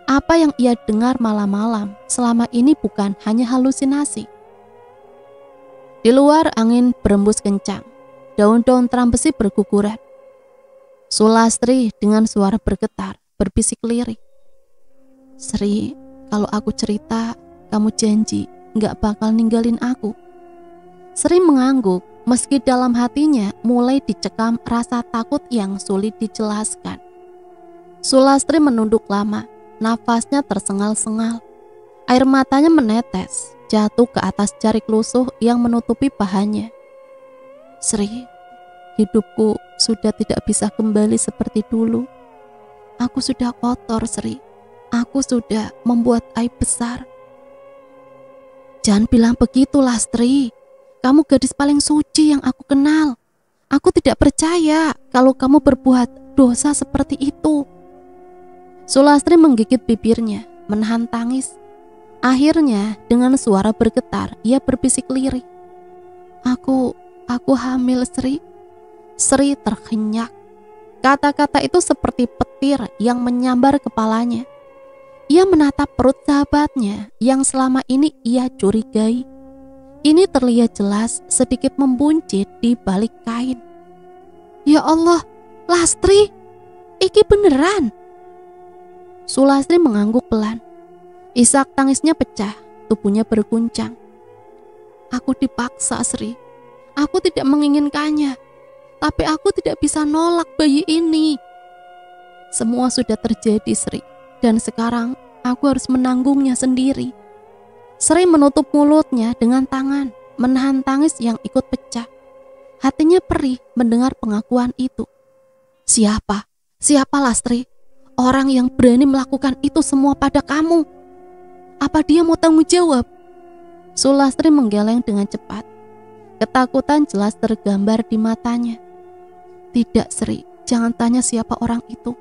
[SPEAKER 2] Apa yang ia dengar malam-malam selama ini bukan hanya halusinasi. Di luar angin berembus kencang. Daun-daun terang besi berguguran. Sulastri dengan suara bergetar berbisik lirik. Sri, kalau aku cerita, kamu janji gak bakal ninggalin aku. Sri mengangguk meski dalam hatinya mulai dicekam rasa takut yang sulit dijelaskan. Sulastri menunduk lama, nafasnya tersengal-sengal. Air matanya menetes, jatuh ke atas jari lusuh yang menutupi pahanya. Sri, hidupku sudah tidak bisa kembali seperti dulu. Aku sudah kotor, Sri. Aku sudah membuat aib besar. Jangan bilang begitu, Lastri. Kamu gadis paling suci yang aku kenal. Aku tidak percaya kalau kamu berbuat dosa seperti itu. Sulastri menggigit bibirnya, menahan tangis. Akhirnya dengan suara bergetar, ia berbisik lirik. Aku hamil, Sri. Sri terhenyak. Kata-kata itu seperti petir yang menyambar kepalanya. Ia menatap perut sahabatnya yang selama ini ia curigai. Ini terlihat jelas sedikit membuncit di balik kain. Ya Allah, Lastri, iki beneran. Sulastri mengangguk pelan. Isak tangisnya pecah, tubuhnya berguncang. Aku dipaksa, Sri. Aku tidak menginginkannya, tapi aku tidak bisa nolak bayi ini. Semua sudah terjadi, Sri, dan sekarang aku harus menanggungnya sendiri. Sri menutup mulutnya dengan tangan, menahan tangis yang ikut pecah. Hatinya perih mendengar pengakuan itu. Siapa? Siapa, Lastri? Orang yang berani melakukan itu semua pada kamu? Apa dia mau tanggung jawab? Sulastri menggeleng dengan cepat. Ketakutan jelas tergambar di matanya. Tidak, Sri, jangan tanya siapa orang itu.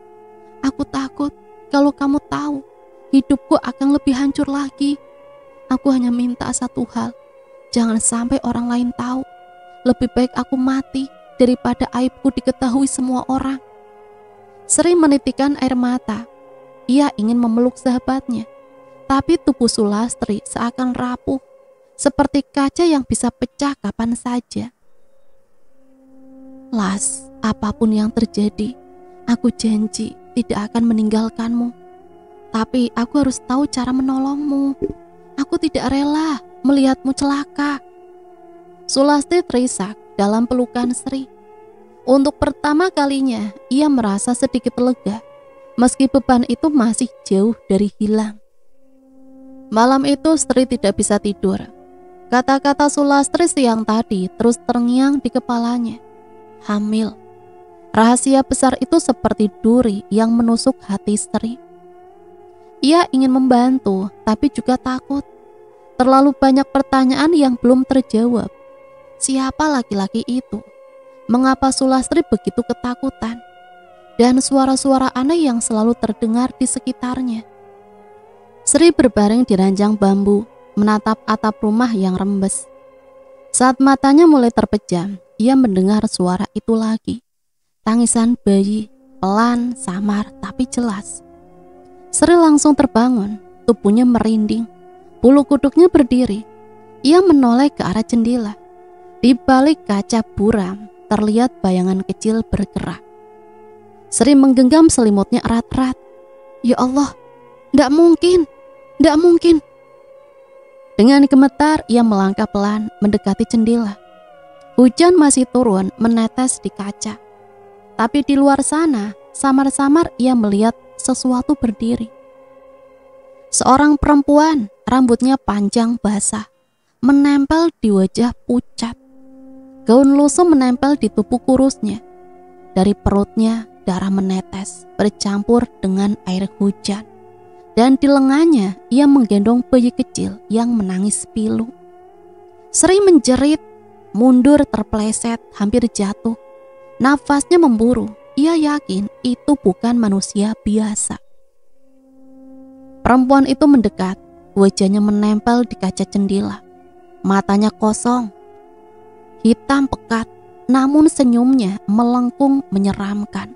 [SPEAKER 2] Aku takut kalau kamu tahu, hidupku akan lebih hancur lagi. Aku hanya minta satu hal, jangan sampai orang lain tahu. Lebih baik aku mati daripada aibku diketahui semua orang. Sri menitikan air mata. Ia ingin memeluk sahabatnya, tapi tubuh Sulastri seakan rapuh, seperti kaca yang bisa pecah kapan saja. Las, apapun yang terjadi, aku janji tidak akan meninggalkanmu. Tapi aku harus tahu cara menolongmu. Aku tidak rela melihatmu celaka. Sulastri terisak dalam pelukan Sri. Untuk pertama kalinya ia merasa sedikit lega, meski beban itu masih jauh dari hilang. Malam itu Sri tidak bisa tidur. Kata-kata Sulastri siang tadi terus terngiang di kepalanya. Hamil. Rahasia besar itu seperti duri yang menusuk hati Sri. Ia ingin membantu, tapi juga takut. Terlalu banyak pertanyaan yang belum terjawab. Siapa laki-laki itu? Mengapa Sulastri begitu ketakutan? Dan suara-suara aneh yang selalu terdengar di sekitarnya. Sri berbaring di ranjang bambu, menatap atap rumah yang rembes. Saat matanya mulai terpejam, ia mendengar suara itu lagi. Tangisan bayi, pelan, samar, tapi jelas. Sri langsung terbangun, tubuhnya merinding, bulu kuduknya berdiri. Ia menoleh ke arah jendela. Di balik kaca buram, terlihat bayangan kecil bergerak. Sri menggenggam selimutnya erat-erat. Ya Allah, tidak mungkin, tidak mungkin. Dengan gemetar, ia melangkah pelan mendekati jendela. Hujan masih turun menetes di kaca. Tapi di luar sana, samar-samar ia melihat sesuatu berdiri. Seorang perempuan, rambutnya panjang basah, menempel di wajah pucat. Gaun lusuh menempel di tubuh kurusnya. Dari perutnya, darah menetes, bercampur dengan air hujan. Dan di lengannya, ia menggendong bayi kecil yang menangis pilu. Sri menjerit, mundur terpeleset, hampir jatuh. Nafasnya memburu, ia yakin itu bukan manusia biasa. Perempuan itu mendekat, wajahnya menempel di kaca jendela. Matanya kosong, hitam pekat, namun senyumnya melengkung menyeramkan.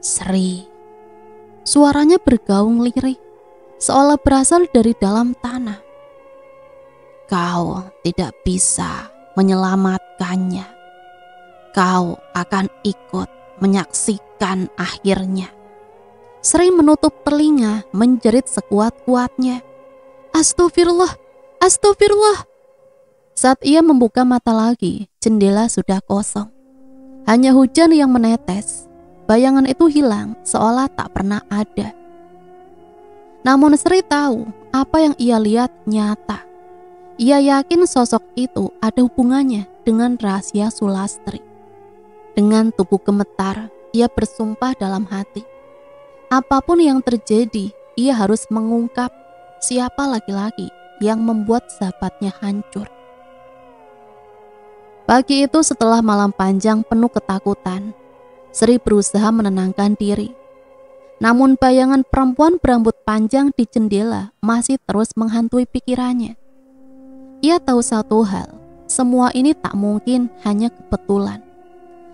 [SPEAKER 2] Sri. Suaranya bergaung lirih, seolah berasal dari dalam tanah. Kau tidak bisa menyelamatkannya. Kau akan ikut menyaksikan akhirnya. Sri menutup telinga, menjerit sekuat-kuatnya. Astagfirullah, astagfirullah. Saat ia membuka mata lagi, jendela sudah kosong. Hanya hujan yang menetes. Bayangan itu hilang, seolah tak pernah ada. Namun Sri tahu apa yang ia lihat nyata. Ia yakin sosok itu ada hubungannya dengan rahasia Sulastri. Dengan tubuh gemetar, ia bersumpah dalam hati. Apapun yang terjadi, ia harus mengungkap siapa laki-laki yang membuat sahabatnya hancur. Pagi itu setelah malam panjang penuh ketakutan, Sri berusaha menenangkan diri. Namun bayangan perempuan berambut panjang di jendela masih terus menghantui pikirannya. Ia tahu satu hal, semua ini tak mungkin hanya kebetulan.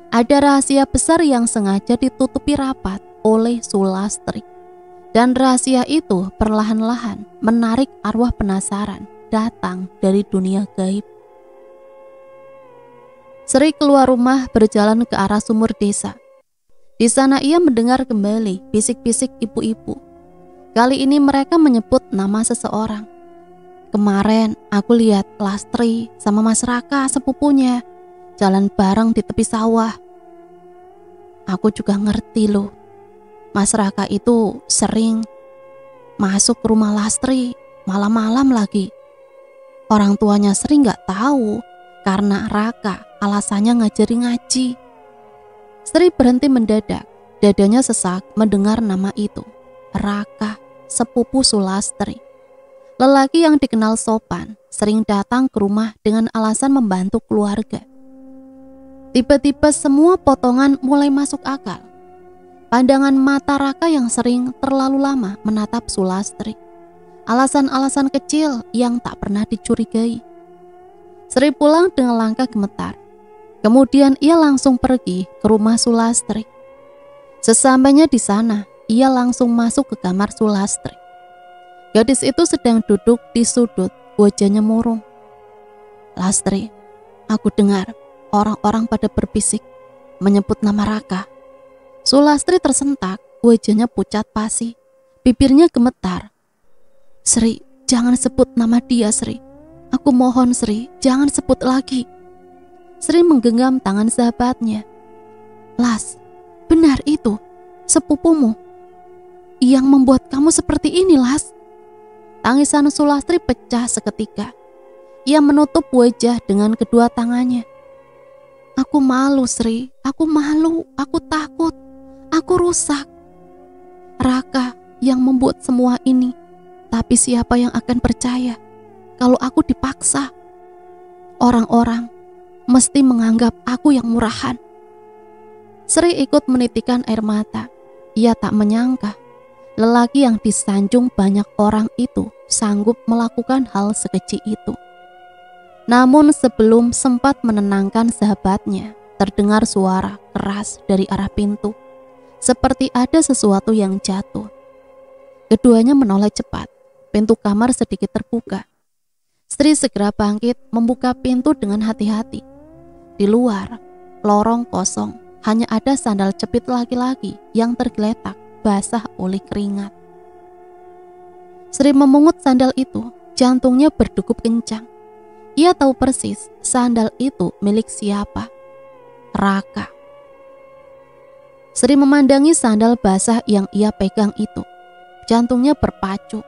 [SPEAKER 2] Ada rahasia besar yang sengaja ditutupi rapat oleh Sulastri. Dan rahasia itu perlahan-lahan menarik arwah penasaran datang dari dunia gaib. Sri keluar rumah berjalan ke arah sumur desa. Di sana ia mendengar kembali bisik-bisik ibu-ibu. Kali ini mereka menyebut nama seseorang. Kemarin aku lihat Lastri sama Mas Raka sepupunya jalan bareng di tepi sawah. Aku juga ngerti loh. Mas Raka itu sering masuk ke rumah Lastri malam-malam lagi. Orang tuanya Sri gak tahu karena Raka alasannya ngajari ngaji. Sri berhenti mendadak, dadanya sesak mendengar nama itu. Raka, sepupu Sulastri. Lelaki yang dikenal sopan, sering datang ke rumah dengan alasan membantu keluarga. Tiba-tiba semua potongan mulai masuk akal. Pandangan mata Raka yang sering terlalu lama menatap Sulastri. Alasan-alasan kecil yang tak pernah dicurigai. Sri pulang dengan langkah gemetar. Kemudian ia langsung pergi ke rumah Sulastri. Sesampainya di sana, ia langsung masuk ke kamar Sulastri. Gadis itu sedang duduk di sudut, wajahnya murung. Lastri, aku dengar orang-orang pada berbisik, menyebut nama Raka. Sulastri tersentak, wajahnya pucat pasi, bibirnya gemetar. Sri, jangan sebut nama dia, Sri. Aku mohon, Sri, jangan sebut lagi. Sri menggenggam tangan sahabatnya. Las, benar itu, sepupumu yang membuat kamu seperti ini, Las. Tangisan Sulastri pecah seketika. Ia menutup wajah dengan kedua tangannya. Aku malu, Sri, aku malu, aku takut, aku rusak. Raka yang membuat semua ini, tapi siapa yang akan percaya kalau aku dipaksa? Orang-orang mesti menganggap aku yang murahan. Sri ikut menitikan air mata. Ia tak menyangka lelaki yang disanjung banyak orang itu sanggup melakukan hal sekecil itu. Namun sebelum sempat menenangkan sahabatnya, terdengar suara keras dari arah pintu, seperti ada sesuatu yang jatuh. Keduanya menoleh cepat. Pintu kamar sedikit terbuka. Sri segera bangkit membuka pintu dengan hati-hati. Di luar, lorong kosong, hanya ada sandal jepit laki-laki yang tergeletak basah oleh keringat. Sri memungut sandal itu, jantungnya berdegup kencang. Ia tahu persis sandal itu milik siapa. Raka. Sri memandangi sandal basah yang ia pegang itu. Jantungnya berpacu.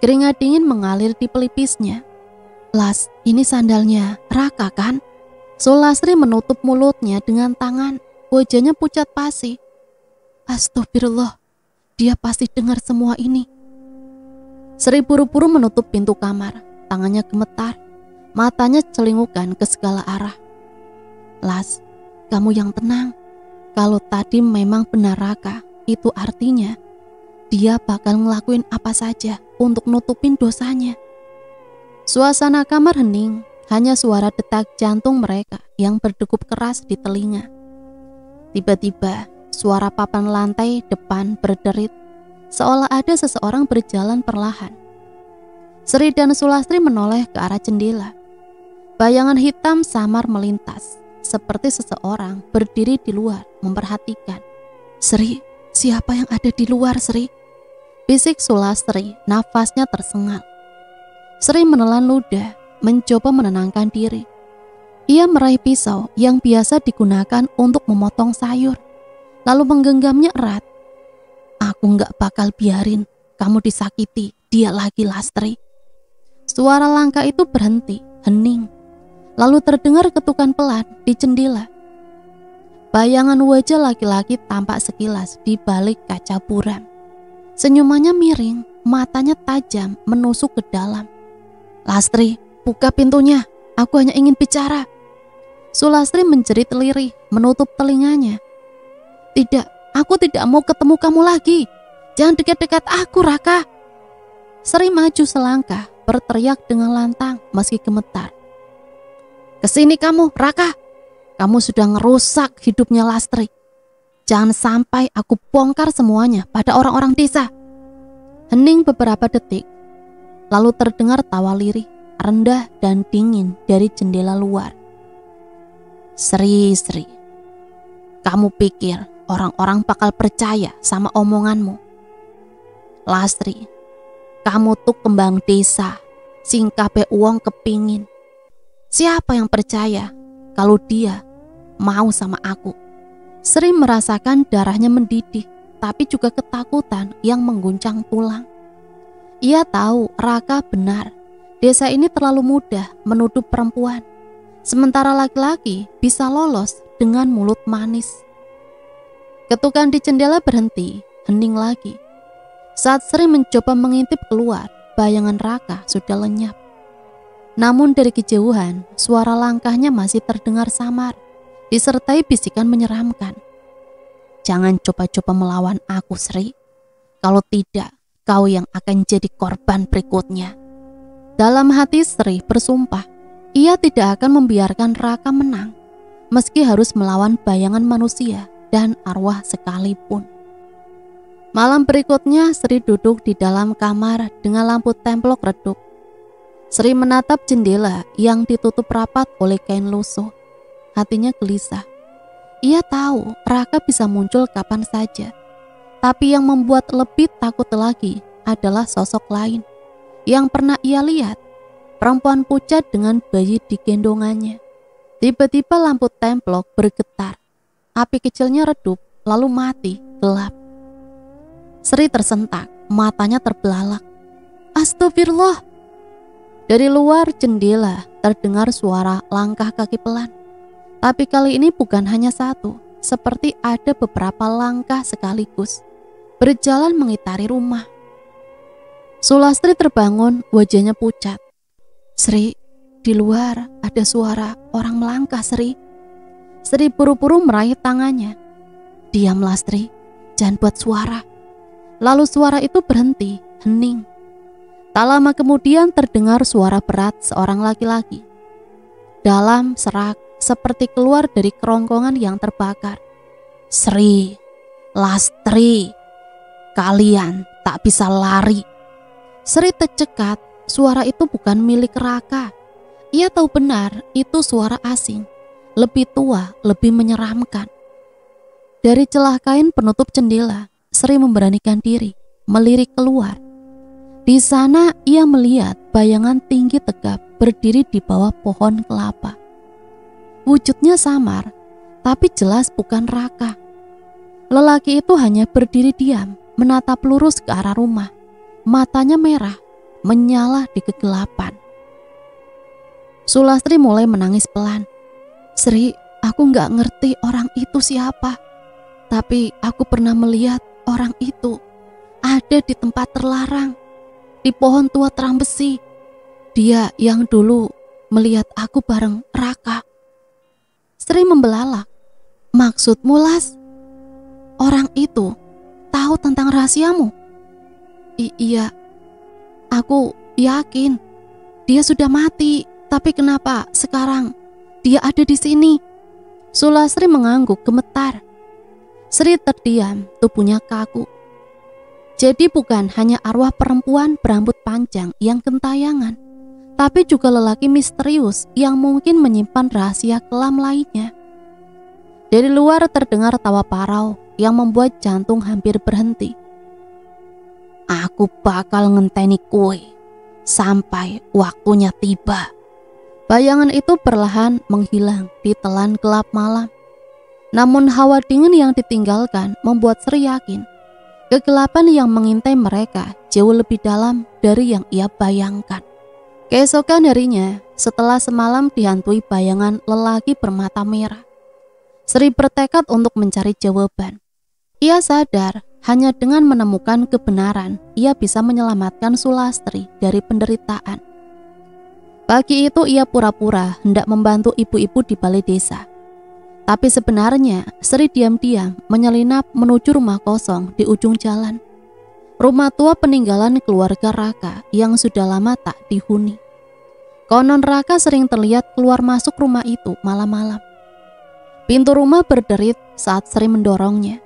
[SPEAKER 2] Keringat dingin mengalir di pelipisnya. Las, ini sandalnya Raka kan? Sulastri menutup mulutnya dengan tangan. Wajahnya pucat pasi. Astagfirullah, dia pasti dengar semua ini. Sri buru-buru menutup pintu kamar. Tangannya gemetar. Matanya celingukan ke segala arah. Las, kamu yang tenang. Kalau tadi memang benar Raka, itu artinya dia bakal ngelakuin apa saja untuk nutupin dosanya. Suasana kamar hening, hanya suara detak jantung mereka yang berdegup keras di telinga. Tiba-tiba, suara papan lantai depan berderit, seolah ada seseorang berjalan perlahan. Sri dan Sulastri menoleh ke arah jendela. Bayangan hitam samar melintas, seperti seseorang berdiri di luar memperhatikan. Sri, siapa yang ada di luar, Sri? Bisik Sulastri, nafasnya tersengal. Sri menelan ludah, mencoba menenangkan diri. Ia meraih pisau yang biasa digunakan untuk memotong sayur, lalu menggenggamnya erat. Aku gak bakal biarin kamu disakiti dia lagi, Lastri. Suara langkah itu berhenti, hening. Lalu terdengar ketukan pelan di jendela. Bayangan wajah laki-laki tampak sekilas di balik kaca buram. Senyumannya miring, matanya tajam menusuk ke dalam. Lastri, buka pintunya, aku hanya ingin bicara. Sulastri menjerit lirih, menutup telinganya. Tidak, aku tidak mau ketemu kamu lagi. Jangan dekat-dekat aku, Raka. Sri maju selangkah, berteriak dengan lantang meski gemetar. Kesini kamu, Raka. Kamu sudah ngerusak hidupnya Lastri. Jangan sampai aku bongkar semuanya pada orang-orang desa. Hening beberapa detik. Lalu terdengar tawa lirih, rendah dan dingin dari jendela luar. Sri, kamu pikir orang-orang bakal percaya sama omonganmu? Lastri, kamu tuh kembang desa, sing kabeh uang kepingin. Siapa yang percaya kalau dia mau sama aku? Sri merasakan darahnya mendidih, tapi juga ketakutan yang mengguncang tulang. Ia tahu Raka benar, desa ini terlalu mudah menuduh perempuan, sementara laki-laki bisa lolos dengan mulut manis. Ketukan di jendela berhenti, hening lagi. Saat Sri mencoba mengintip keluar, bayangan Raka sudah lenyap. Namun dari kejauhan, suara langkahnya masih terdengar samar, disertai bisikan menyeramkan. Jangan coba-coba melawan aku, Sri. Kalau tidak, kau yang akan jadi korban berikutnya. Dalam hati Sri bersumpah, ia tidak akan membiarkan Raka menang, meski harus melawan bayangan manusia dan arwah sekalipun. Malam berikutnya, Sri duduk di dalam kamar dengan lampu templok redup. Sri menatap jendela yang ditutup rapat oleh kain lusuh. Hatinya gelisah. Ia tahu Raka bisa muncul kapan saja. Tapi yang membuat lebih takut lagi adalah sosok lain yang pernah ia lihat. Perempuan pucat dengan bayi di gendongannya. Tiba-tiba lampu templok bergetar. Api kecilnya redup, lalu mati, gelap. Sri tersentak, matanya terbelalak. Astagfirullah. Dari luar jendela terdengar suara langkah kaki pelan. Tapi kali ini bukan hanya satu, seperti ada beberapa langkah sekaligus, berjalan mengitari rumah. Sulastri terbangun, wajahnya pucat. Sri, di luar ada suara orang melangkah, Sri. Sri buru-buru meraih tangannya. Diam, Lastri, jangan buat suara. Lalu suara itu berhenti, hening. Tak lama kemudian terdengar suara berat seorang laki-laki. Dalam, serak, seperti keluar dari kerongkongan yang terbakar. Sri, Lastri, kalian tak bisa lari. Sri tercekat, suara itu bukan milik Raka. Ia tahu benar itu suara asing, lebih tua, lebih menyeramkan. Dari celah kain penutup jendela, Sri memberanikan diri, melirik keluar. Di sana ia melihat bayangan tinggi tegap berdiri di bawah pohon kelapa. Wujudnya samar, tapi jelas bukan Raka. Lelaki itu hanya berdiri diam, menatap lurus ke arah rumah. Matanya merah, menyala di kegelapan. Sulastri mulai menangis pelan. Sri, aku gak ngerti orang itu siapa. Tapi aku pernah melihat orang itu ada di tempat terlarang, di pohon tua terang besi. Dia yang dulu melihat aku bareng Raka. Sri membelalak. Maksudmu, Las? Orang itu tahu tentang rahasiamu? Iya, aku yakin dia sudah mati. Tapi kenapa sekarang dia ada di sini? Sulastri mengangguk gemetar. Sri terdiam, tubuhnya kaku. Jadi bukan hanya arwah perempuan berambut panjang yang gentayangan, tapi juga lelaki misterius yang mungkin menyimpan rahasia kelam lainnya. Dari luar terdengar tawa parau yang membuat jantung hampir berhenti. Aku bakal ngenteni kue sampai waktunya tiba. Bayangan itu perlahan menghilang di telan gelap malam. Namun hawa dingin yang ditinggalkan membuat Sri yakin kegelapan yang mengintai mereka jauh lebih dalam dari yang ia bayangkan. Keesokan harinya, setelah semalam dihantui bayangan lelaki bermata merah, Sri bertekad untuk mencari jawaban. Ia sadar hanya dengan menemukan kebenaran ia bisa menyelamatkan Sulastri dari penderitaan. Pagi itu ia pura-pura hendak membantu ibu-ibu di balai desa. Tapi sebenarnya Sri diam-diam menyelinap menuju rumah kosong di ujung jalan. Rumah tua peninggalan keluarga Raka yang sudah lama tak dihuni. Konon Raka sering terlihat keluar masuk rumah itu malam-malam. Pintu rumah berderit saat Sri mendorongnya.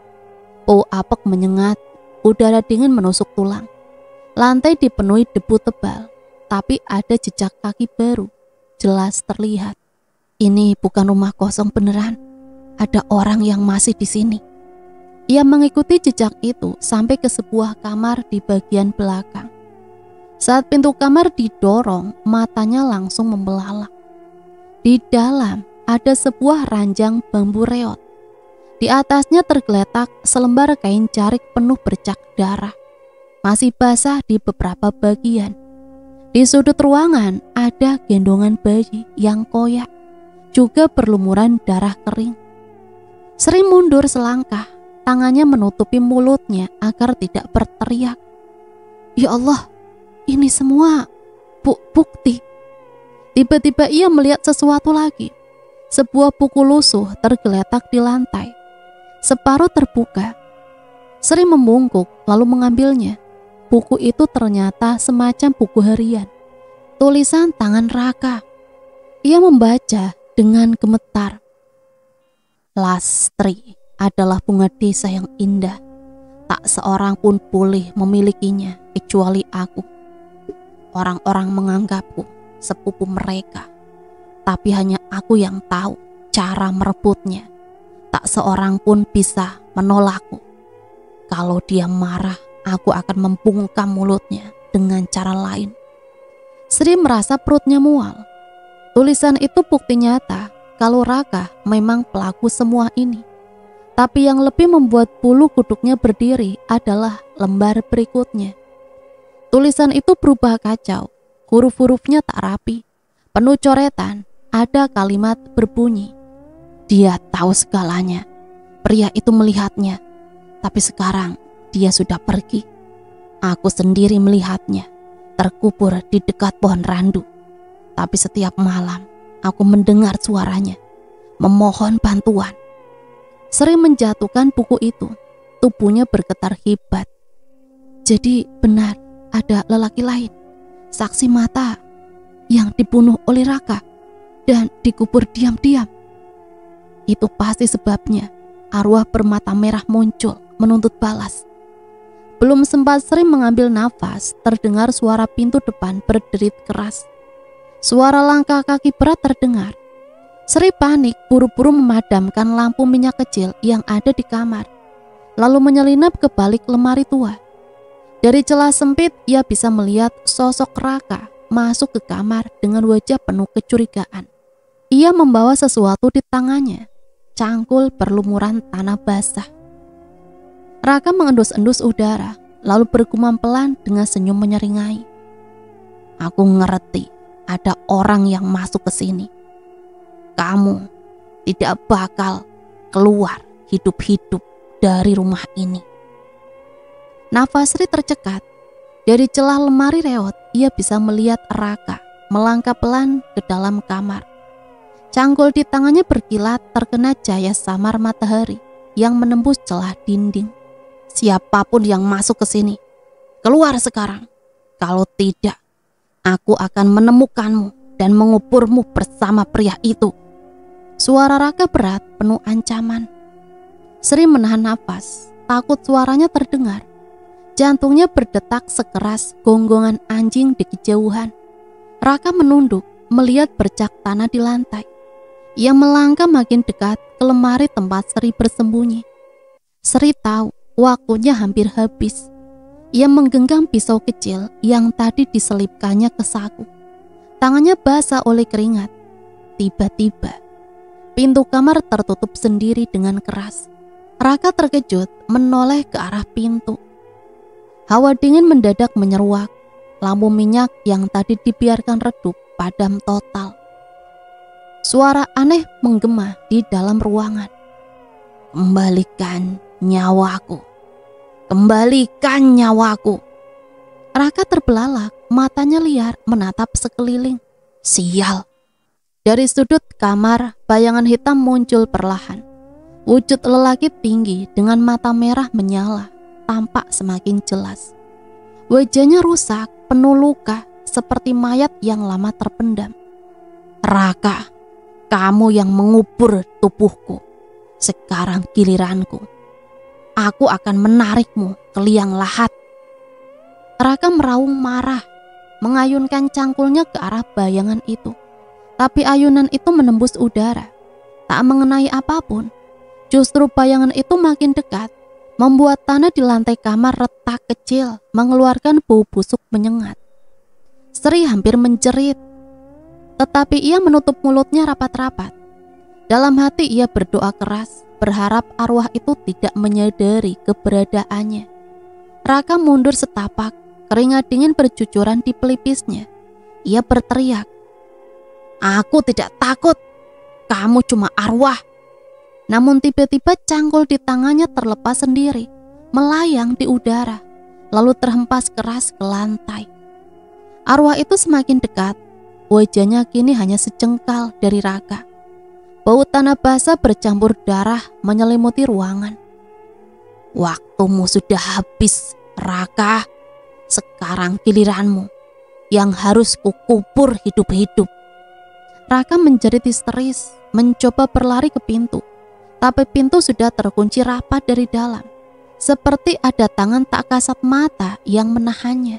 [SPEAKER 2] Bau apek menyengat, udara dingin menusuk tulang. Lantai dipenuhi debu tebal. Tapi ada jejak kaki baru, jelas terlihat. Ini bukan rumah kosong beneran, ada orang yang masih di sini. Ia mengikuti jejak itu sampai ke sebuah kamar di bagian belakang. Saat pintu kamar didorong, matanya langsung membelalak. Di dalam ada sebuah ranjang bambu reot. Di atasnya tergeletak selembar kain jarik penuh bercak darah, masih basah di beberapa bagian. Di sudut ruangan ada gendongan bayi yang koyak, juga berlumuran darah kering. Sri mundur selangkah, tangannya menutupi mulutnya agar tidak berteriak. Ya Allah, ini semua bukti. Tiba-tiba ia melihat sesuatu lagi. Sebuah buku lusuh tergeletak di lantai. Separuh terbuka. Sri membungkuk lalu mengambilnya. Buku itu ternyata semacam buku harian, tulisan tangan Raka. Ia membaca dengan gemetar. Lastri adalah bunga desa yang indah. Tak seorang pun boleh memilikinya kecuali aku. Orang-orang menganggapku sepupu mereka, tapi hanya aku yang tahu cara merebutnya. Tak seorang pun bisa menolakku. Kalau dia marah, aku akan membungkam mulutnya dengan cara lain. Sri merasa perutnya mual. Tulisan itu bukti nyata kalau Raka memang pelaku semua ini. Tapi yang lebih membuat bulu kuduknya berdiri adalah lembar berikutnya. Tulisan itu berubah kacau. Huruf-hurufnya tak rapi, penuh coretan. Ada kalimat berbunyi, dia tahu segalanya. Pria itu melihatnya, tapi sekarang dia sudah pergi. Aku sendiri melihatnya, terkubur di dekat pohon randu. Tapi setiap malam, aku mendengar suaranya, memohon bantuan. Sri menjatuhkan buku itu, tubuhnya bergetar hebat. Jadi benar ada lelaki lain, saksi mata yang dibunuh oleh Raka dan dikubur diam-diam. Itu pasti sebabnya arwah bermata merah muncul menuntut balas. Belum sempat Sri mengambil nafas, terdengar suara pintu depan berderit keras. Suara langkah kaki berat terdengar. Sri panik, buru-buru memadamkan lampu minyak kecil yang ada di kamar, lalu menyelinap ke balik lemari tua. Dari celah sempit ia bisa melihat sosok Raka masuk ke kamar dengan wajah penuh kecurigaan. Ia membawa sesuatu di tangannya, cangkul berlumuran tanah basah. Raka mengendus-endus udara, lalu bergumam pelan dengan senyum menyeringai. Aku ngerti ada orang yang masuk ke sini. Kamu tidak bakal keluar hidup-hidup dari rumah ini. Nafas Sri tercekat. Dari celah lemari reot, ia bisa melihat Raka melangkah pelan ke dalam kamar. Cangkul di tangannya berkilat terkena cahaya samar matahari yang menembus celah dinding. Siapapun yang masuk ke sini, keluar sekarang. Kalau tidak, aku akan menemukanmu dan menguburmu bersama pria itu. Suara Raka berat, penuh ancaman. Sri menahan nafas, takut suaranya terdengar. Jantungnya berdetak sekeras gonggongan anjing di kejauhan. Raka menunduk, melihat bercak tanah di lantai. Ia melangkah makin dekat ke lemari tempat Sri bersembunyi. Sri tahu waktunya hampir habis. Ia menggenggam pisau kecil yang tadi diselipkannya ke saku. Tangannya basah oleh keringat. Tiba-tiba, pintu kamar tertutup sendiri dengan keras. Raka terkejut menoleh ke arah pintu. Hawa dingin mendadak menyeruak. Lampu minyak yang tadi dibiarkan redup padam total. Suara aneh menggema di dalam ruangan. Kembalikan nyawaku. Kembalikan nyawaku. Raka terbelalak, matanya liar menatap sekeliling. Sial. Dari sudut kamar, bayangan hitam muncul perlahan. Wujud lelaki tinggi dengan mata merah menyala tampak semakin jelas. Wajahnya rusak, penuh luka, seperti mayat yang lama terpendam. Raka, kamu yang mengubur tubuhku. Sekarang giliranku. Aku akan menarikmu ke liang lahat. Raka meraung marah, mengayunkan cangkulnya ke arah bayangan itu. Tapi ayunan itu menembus udara, tak mengenai apapun. Justru bayangan itu makin dekat, membuat tanah di lantai kamar retak kecil, mengeluarkan bau busuk menyengat. Sri hampir menjerit, tetapi ia menutup mulutnya rapat-rapat. Dalam hati ia berdoa keras, berharap arwah itu tidak menyadari keberadaannya. Raka mundur setapak, keringat dingin bercucuran di pelipisnya. Ia berteriak, "Aku tidak takut, kamu cuma arwah." Namun tiba-tiba cangkul di tangannya terlepas sendiri, melayang di udara, lalu terhempas keras ke lantai. Arwah itu semakin dekat, wajahnya kini hanya sejengkal dari Raka. Bau tanah basah bercampur darah menyelimuti ruangan. Waktumu sudah habis, Raka. Sekarang giliranmu yang harus kukubur hidup-hidup. Raka menjerit histeris, mencoba berlari ke pintu. Tapi pintu sudah terkunci rapat dari dalam, seperti ada tangan tak kasat mata yang menahannya.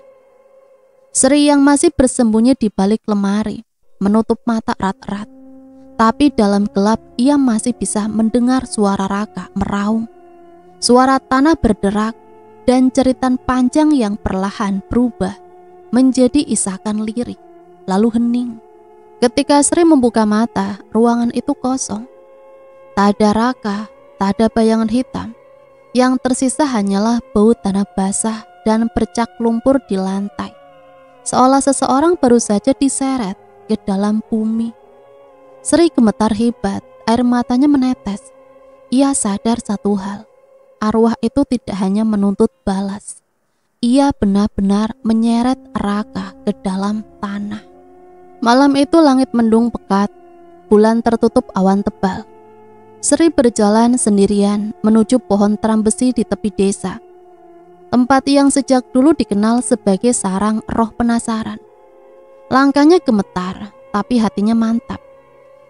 [SPEAKER 2] Sri yang masih bersembunyi di balik lemari, menutup mata erat-erat. Tapi dalam gelap ia masih bisa mendengar suara Raka meraung. Suara tanah berderak dan jeritan panjang yang perlahan berubah menjadi isakan lirik, lalu hening. Ketika Sri membuka mata, ruangan itu kosong. Tak ada Raka, tak ada bayangan hitam. Yang tersisa hanyalah bau tanah basah dan bercak lumpur di lantai. Seolah seseorang baru saja diseret ke dalam bumi. Sri gemetar hebat, air matanya menetes. Ia sadar satu hal, arwah itu tidak hanya menuntut balas. Ia benar-benar menyeret Raka ke dalam tanah. Malam itu langit mendung pekat, bulan tertutup awan tebal. Sri berjalan sendirian menuju pohon teram besi di tepi desa. Tempat yang sejak dulu dikenal sebagai sarang roh penasaran. Langkahnya gemetar, tapi hatinya mantap.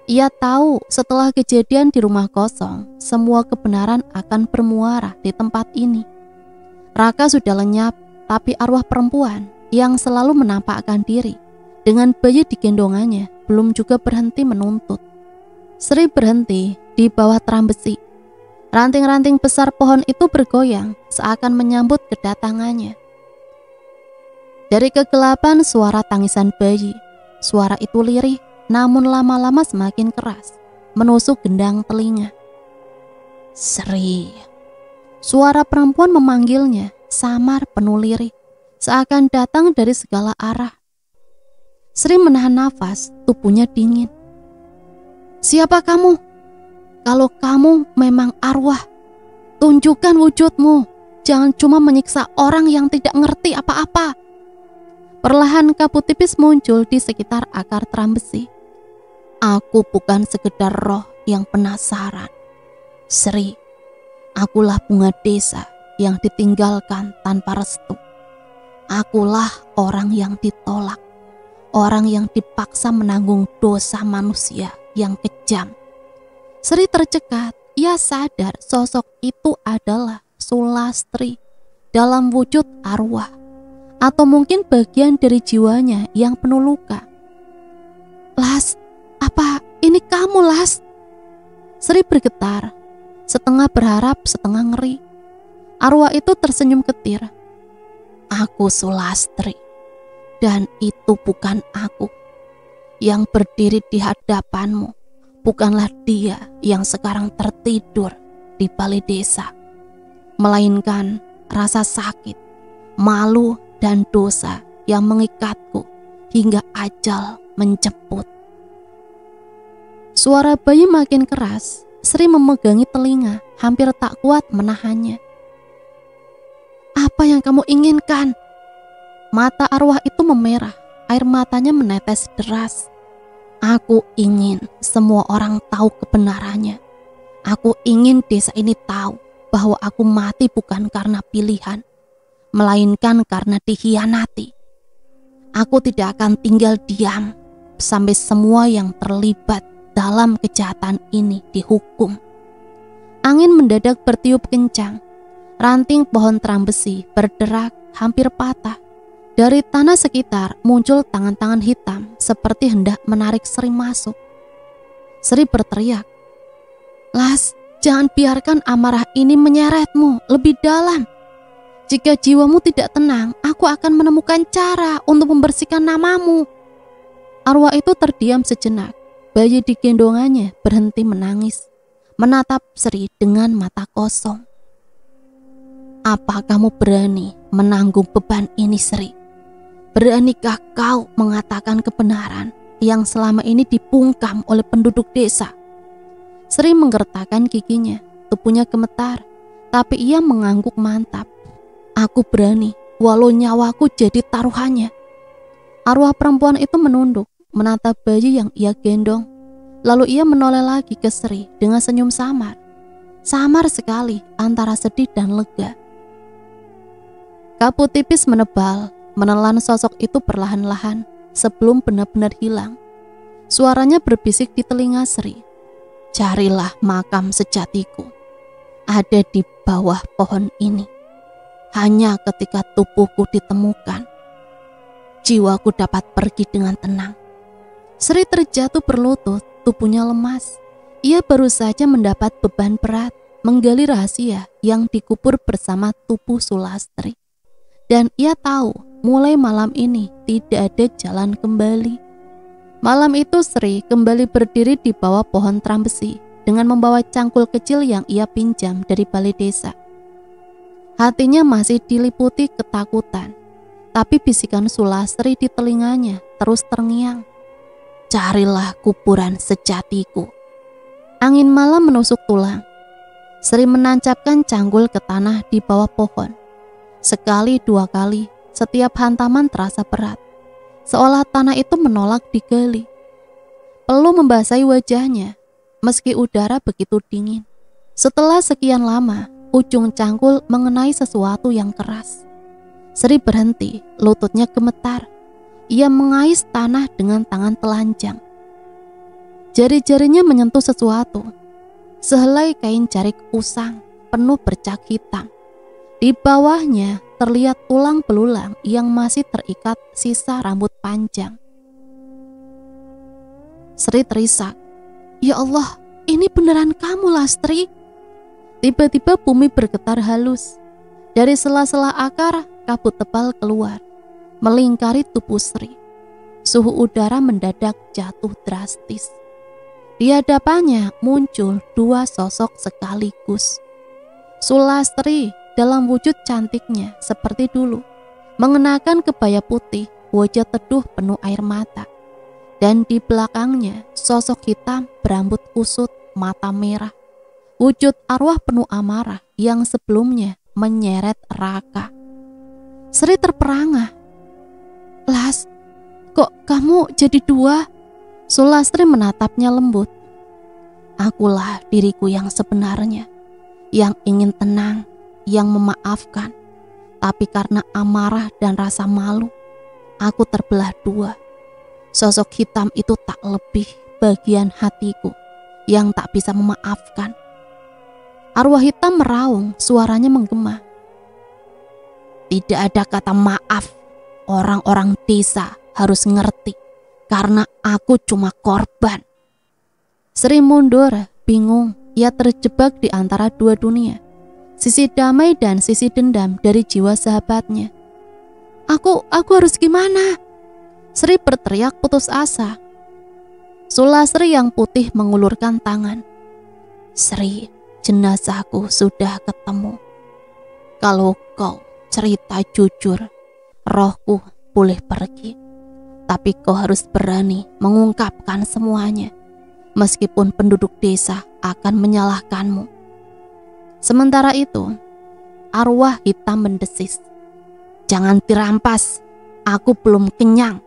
[SPEAKER 2] Ia tahu setelah kejadian di rumah kosong, semua kebenaran akan bermuara di tempat ini. Raka sudah lenyap, tapi arwah perempuan yang selalu menampakkan diri dengan bayi digendongannya belum juga berhenti menuntut. Sri berhenti di bawah teram besi. Ranting-ranting besar pohon itu bergoyang seakan menyambut kedatangannya. Dari kegelapan suara tangisan bayi. Suara itu lirih, namun lama-lama semakin keras, menusuk gendang telinga. Sri. Suara perempuan memanggilnya, samar penuh lirih, seakan datang dari segala arah. Sri menahan nafas, tubuhnya dingin. Siapa kamu? Kalau kamu memang arwah, tunjukkan wujudmu. Jangan cuma menyiksa orang yang tidak ngerti apa-apa. Perlahan kabut tipis muncul di sekitar akar teram besi. Aku bukan sekedar roh yang penasaran. Sri, akulah bunga desa yang ditinggalkan tanpa restu. Akulah orang yang ditolak, orang yang dipaksa menanggung dosa manusia yang kejam. Sri tercekat, ia sadar sosok itu adalah Sulastri dalam wujud arwah, atau mungkin bagian dari jiwanya yang penuh luka. Las, apa ini kamu, Las? Sri bergetar, setengah berharap, setengah ngeri. Arwah itu tersenyum ketir. Aku Sulastri, dan itu bukan aku. Yang berdiri di hadapanmu bukanlah dia yang sekarang tertidur di balai desa, melainkan rasa sakit, malu, dan dosa yang mengikatku hingga ajal menjemput. Suara bayi makin keras. Sri memegangi telinga, hampir tak kuat menahannya. Apa yang kamu inginkan? Mata arwah itu memerah, air matanya menetes deras. Aku ingin semua orang tahu kebenarannya. Aku ingin desa ini tahu bahwa aku mati bukan karena pilihan, melainkan karena dikhianati. Aku tidak akan tinggal diam sampai semua yang terlibat dalam kejahatan ini dihukum. Angin mendadak bertiup kencang. Ranting pohon teram besi berderak hampir patah. Dari tanah sekitar muncul tangan-tangan hitam seperti hendak menarik Sri masuk. Sri berteriak, Las, jangan biarkan amarah ini menyeretmu lebih dalam. Jika jiwamu tidak tenang, aku akan menemukan cara untuk membersihkan namamu. Arwah itu terdiam sejenak. Bayi di gendongannya berhenti menangis, menatap Sri dengan mata kosong. Apa kamu berani menanggung beban ini, Sri? Beranikah kau mengatakan kebenaran yang selama ini dibungkam oleh penduduk desa? Sri menggertakkan giginya, tubuhnya gemetar, tapi ia mengangguk mantap. Aku berani, walau nyawaku jadi taruhannya. Arwah perempuan itu menunduk, menatap bayi yang ia gendong. Lalu ia menoleh lagi ke Sri dengan senyum samar. Samar sekali antara sedih dan lega. Kabut tipis menebal, menelan sosok itu perlahan-lahan sebelum benar-benar hilang. Suaranya berbisik di telinga Sri. Carilah makam sejatiku. Ada di bawah pohon ini. Hanya ketika tubuhku ditemukan, jiwaku dapat pergi dengan tenang. Sri terjatuh berlutut, tubuhnya lemas. Ia baru saja mendapat beban berat, menggali rahasia yang dikubur bersama tubuh Sulastri. Dan ia tahu, mulai malam ini tidak ada jalan kembali. Malam itu Sri kembali berdiri di bawah pohon teram besi dengan membawa cangkul kecil yang ia pinjam dari balai desa. Hatinya masih diliputi ketakutan, tapi bisikan Sulastri di telinganya terus terngiang. Carilah kuburan sejatiku. Angin malam menusuk tulang. Sri menancapkan cangkul ke tanah di bawah pohon. Sekali dua kali, setiap hantaman terasa berat, seolah tanah itu menolak digali. Peluh membasahi wajahnya, meski udara begitu dingin. Setelah sekian lama, ujung cangkul mengenai sesuatu yang keras. Sri berhenti, lututnya gemetar. Ia mengais tanah dengan tangan telanjang. Jari-jarinya menyentuh sesuatu. Sehelai kain jarik usang, penuh bercak hitam. Di bawahnya terlihat tulang belulang yang masih terikat sisa rambut panjang. Sri terisak. Ya Allah, ini beneran kamu, Lastri? Tiba-tiba bumi bergetar halus. Dari sela-sela akar, kabut tebal keluar. melingkari tubuh Sri. Suhu udara mendadak jatuh drastis. Di hadapannya muncul dua sosok sekaligus. Sulastri dalam wujud cantiknya seperti dulu, mengenakan kebaya putih, wajah teduh penuh air mata. Dan di belakangnya sosok hitam berambut kusut, mata merah. Wujud arwah penuh amarah yang sebelumnya menyeret Raka. Sri terperangah. "Las, kok kamu jadi dua?" Sulastri menatapnya lembut. "Akulah diriku yang sebenarnya, yang ingin tenang, yang memaafkan. Tapi karena amarah dan rasa malu, aku terbelah dua. Sosok hitam itu tak lebih bagian hatiku yang tak bisa memaafkan." Arwah hitam meraung, suaranya menggema. "Tidak ada kata maaf. Orang-orang desa harus ngerti, karena aku cuma korban." Sri mundur, bingung. Ia terjebak di antara dua dunia, sisi damai dan sisi dendam dari jiwa sahabatnya. Aku harus gimana?" Sri berteriak putus asa. Sulastri yang putih mengulurkan tangan. "Sri, jenazahku sudah ketemu. Kalau kau cerita jujur, rohku boleh pergi. Tapi kau harus berani mengungkapkan semuanya, meskipun penduduk desa akan menyalahkanmu." Sementara itu, arwah hitam mendesis. "Jangan dirampas, aku belum kenyang.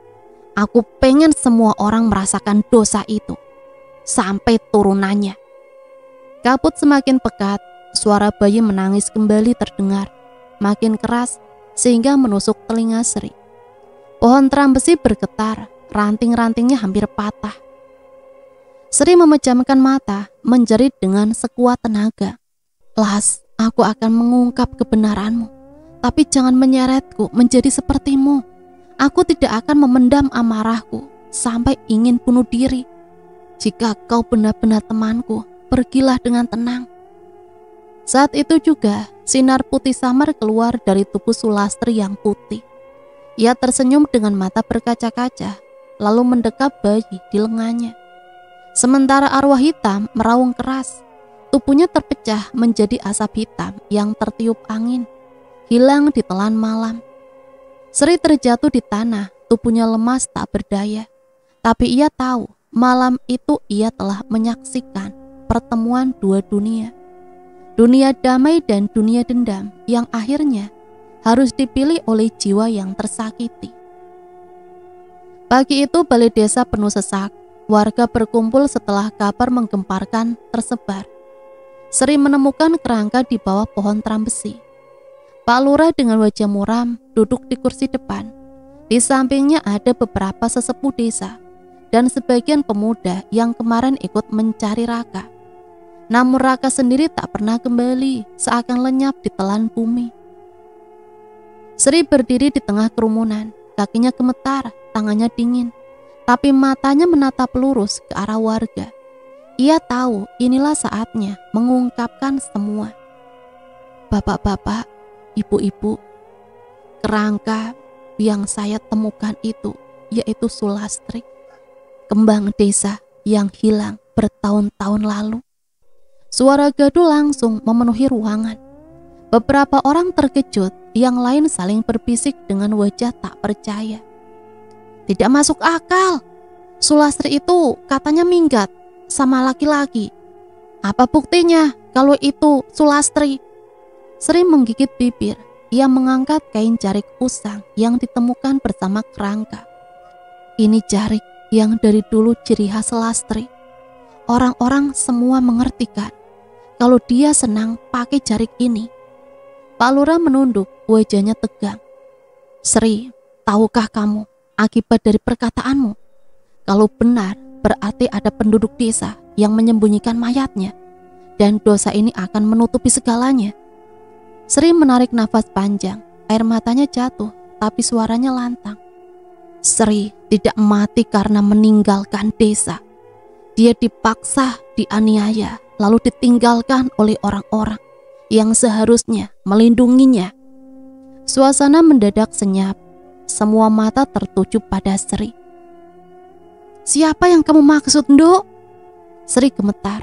[SPEAKER 2] Aku pengen semua orang merasakan dosa itu, sampai turunannya." Kabut semakin pekat, suara bayi menangis kembali terdengar, makin keras sehingga menusuk telinga Sri. Pohon trambesi bergetar, ranting-rantingnya hampir patah. Sri memejamkan mata, menjerit dengan sekuat tenaga. "Las, aku akan mengungkap kebenaranmu, tapi jangan menyeretku menjadi sepertimu. Aku tidak akan memendam amarahku sampai ingin bunuh diri. Jika kau benar-benar temanku, pergilah dengan tenang." Saat itu juga sinar putih samar keluar dari tubuh Sulastri yang putih. Ia tersenyum dengan mata berkaca-kaca, lalu mendekap bayi di lengannya. Sementara arwah hitam meraung keras, tubuhnya terpecah menjadi asap hitam yang tertiup angin, hilang di telan malam. Sri terjatuh di tanah, tubuhnya lemas tak berdaya. Tapi ia tahu, malam itu ia telah menyaksikan pertemuan dua dunia. Dunia damai dan dunia dendam yang akhirnya harus dipilih oleh jiwa yang tersakiti. Pagi itu balai desa penuh sesak. Warga berkumpul setelah kabar menggemparkan tersebar. Sri menemukan kerangka di bawah pohon trambesi. Pak Lurah dengan wajah muram duduk di kursi depan. Di sampingnya ada beberapa sesepuh desa dan sebagian pemuda yang kemarin ikut mencari Raka. Namun Raka sendiri tak pernah kembali, seakan lenyap di telan bumi. Sri berdiri di tengah kerumunan, kakinya gemetar, tangannya dingin, tapi matanya menatap lurus ke arah warga. Ia tahu inilah saatnya mengungkapkan semua. "Bapak-bapak, ibu-ibu, kerangka yang saya temukan itu yaitu Sulastri, kembang desa yang hilang bertahun-tahun lalu." Suara gaduh langsung memenuhi ruangan. Beberapa orang terkejut, yang lain saling berbisik dengan wajah tak percaya. "Tidak masuk akal. Sulastri itu katanya minggat sama laki-laki. Apa buktinya kalau itu Sulastri?" Sri menggigit bibir. Ia mengangkat kain jarik usang yang ditemukan bersama kerangka. "Ini jarik yang dari dulu ciri khas Sulastri. Orang-orang semua mengertikan kalau dia senang pakai jarik ini." Pak Lurah menunduk, wajahnya tegang. "Sri, tahukah kamu akibat dari perkataanmu? Kalau benar, berarti ada penduduk desa yang menyembunyikan mayatnya, dan dosa ini akan menutupi segalanya." Sri menarik nafas panjang, air matanya jatuh, tapi suaranya lantang. "Sri tidak mati karena meninggalkan desa. Dia dipaksa, dianiaya, lalu ditinggalkan oleh orang-orang yang seharusnya melindunginya." Suasana mendadak senyap. semua mata tertuju pada Sri. "Siapa yang kamu maksud, Nduk?" Sri gemetar,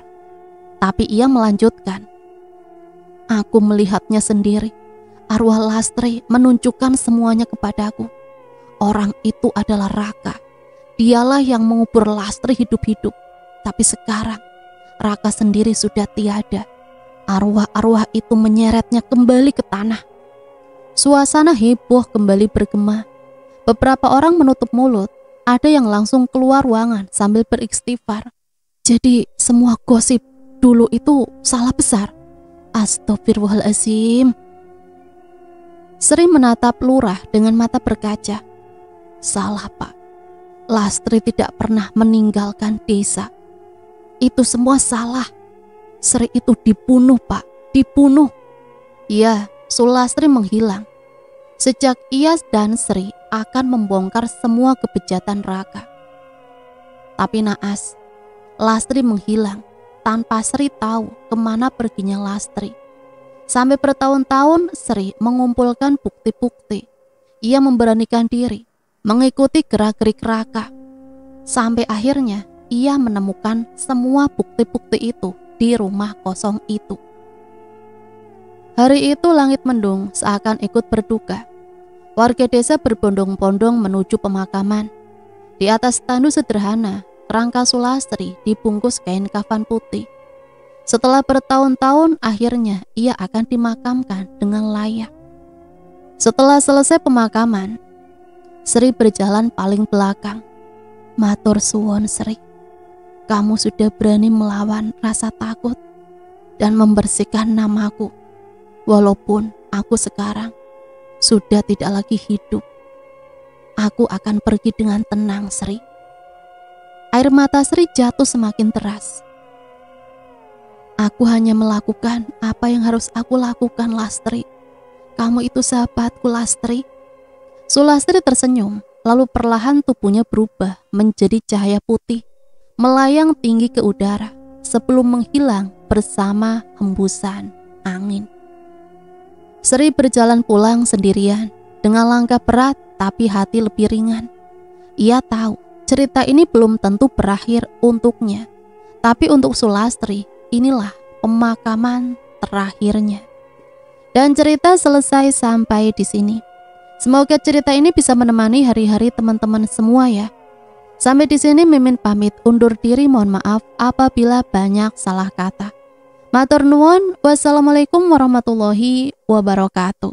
[SPEAKER 2] tapi ia melanjutkan. "Aku melihatnya sendiri. Arwah Lastri menunjukkan semuanya kepadaku. Orang itu adalah Raka. Dialah yang mengubur Lastri hidup-hidup. Tapi sekarang Raka sendiri sudah tiada. Arwah-arwah itu menyeretnya kembali ke tanah." Suasana heboh kembali bergema. Beberapa orang menutup mulut, ada yang langsung keluar ruangan sambil beristighfar. Jadi semua gosip dulu itu salah besar. Astagfirullahaladzim. Sri menatap Lurah dengan mata berkaca. "Salah, Pak. Lastri tidak pernah meninggalkan desa. Itu semua salah. Sri itu dibunuh, Pak. Dibunuh." Ya, Sulastri menghilang. Sejak ia dan Sri akan membongkar semua kebejatan Raka. Tapi naas, Lastri menghilang tanpa Sri tahu kemana perginya Lastri. Sampai bertahun-tahun Sri mengumpulkan bukti-bukti. Ia memberanikan diri mengikuti gerak-gerik Raka. Sampai akhirnya ia menemukan semua bukti-bukti itu di rumah kosong itu. Hari itu langit mendung seakan ikut berduka. Warga desa berbondong-bondong menuju pemakaman. Di atas tandu sederhana, kerangka Sulastri dibungkus kain kafan putih. Setelah bertahun-tahun, akhirnya ia akan dimakamkan dengan layak. Setelah selesai pemakaman, Sri berjalan paling belakang. "Matur suwun, Sri. Kamu sudah berani melawan rasa takut dan membersihkan namaku. Walaupun aku sekarang sudah tidak lagi hidup, aku akan pergi dengan tenang, Sri." Air mata Sri jatuh semakin deras. "Aku hanya melakukan apa yang harus aku lakukan, Lastri. Kamu itu sahabatku, Lastri." Sulastri tersenyum, lalu perlahan tubuhnya berubah menjadi cahaya putih, melayang tinggi ke udara sebelum menghilang bersama hembusan angin. Sri berjalan pulang sendirian dengan langkah berat tapi hati lebih ringan. Ia tahu cerita ini belum tentu berakhir untuknya, tapi untuk Sulastri inilah pemakaman terakhirnya. Dan cerita selesai sampai di sini. Semoga cerita ini bisa menemani hari-hari teman-teman semua ya. Sampai di sini Mimin pamit undur diri, mohon maaf apabila banyak salah kata. Matur nuwun, wassalamualaikum warahmatullahi wabarakatuh.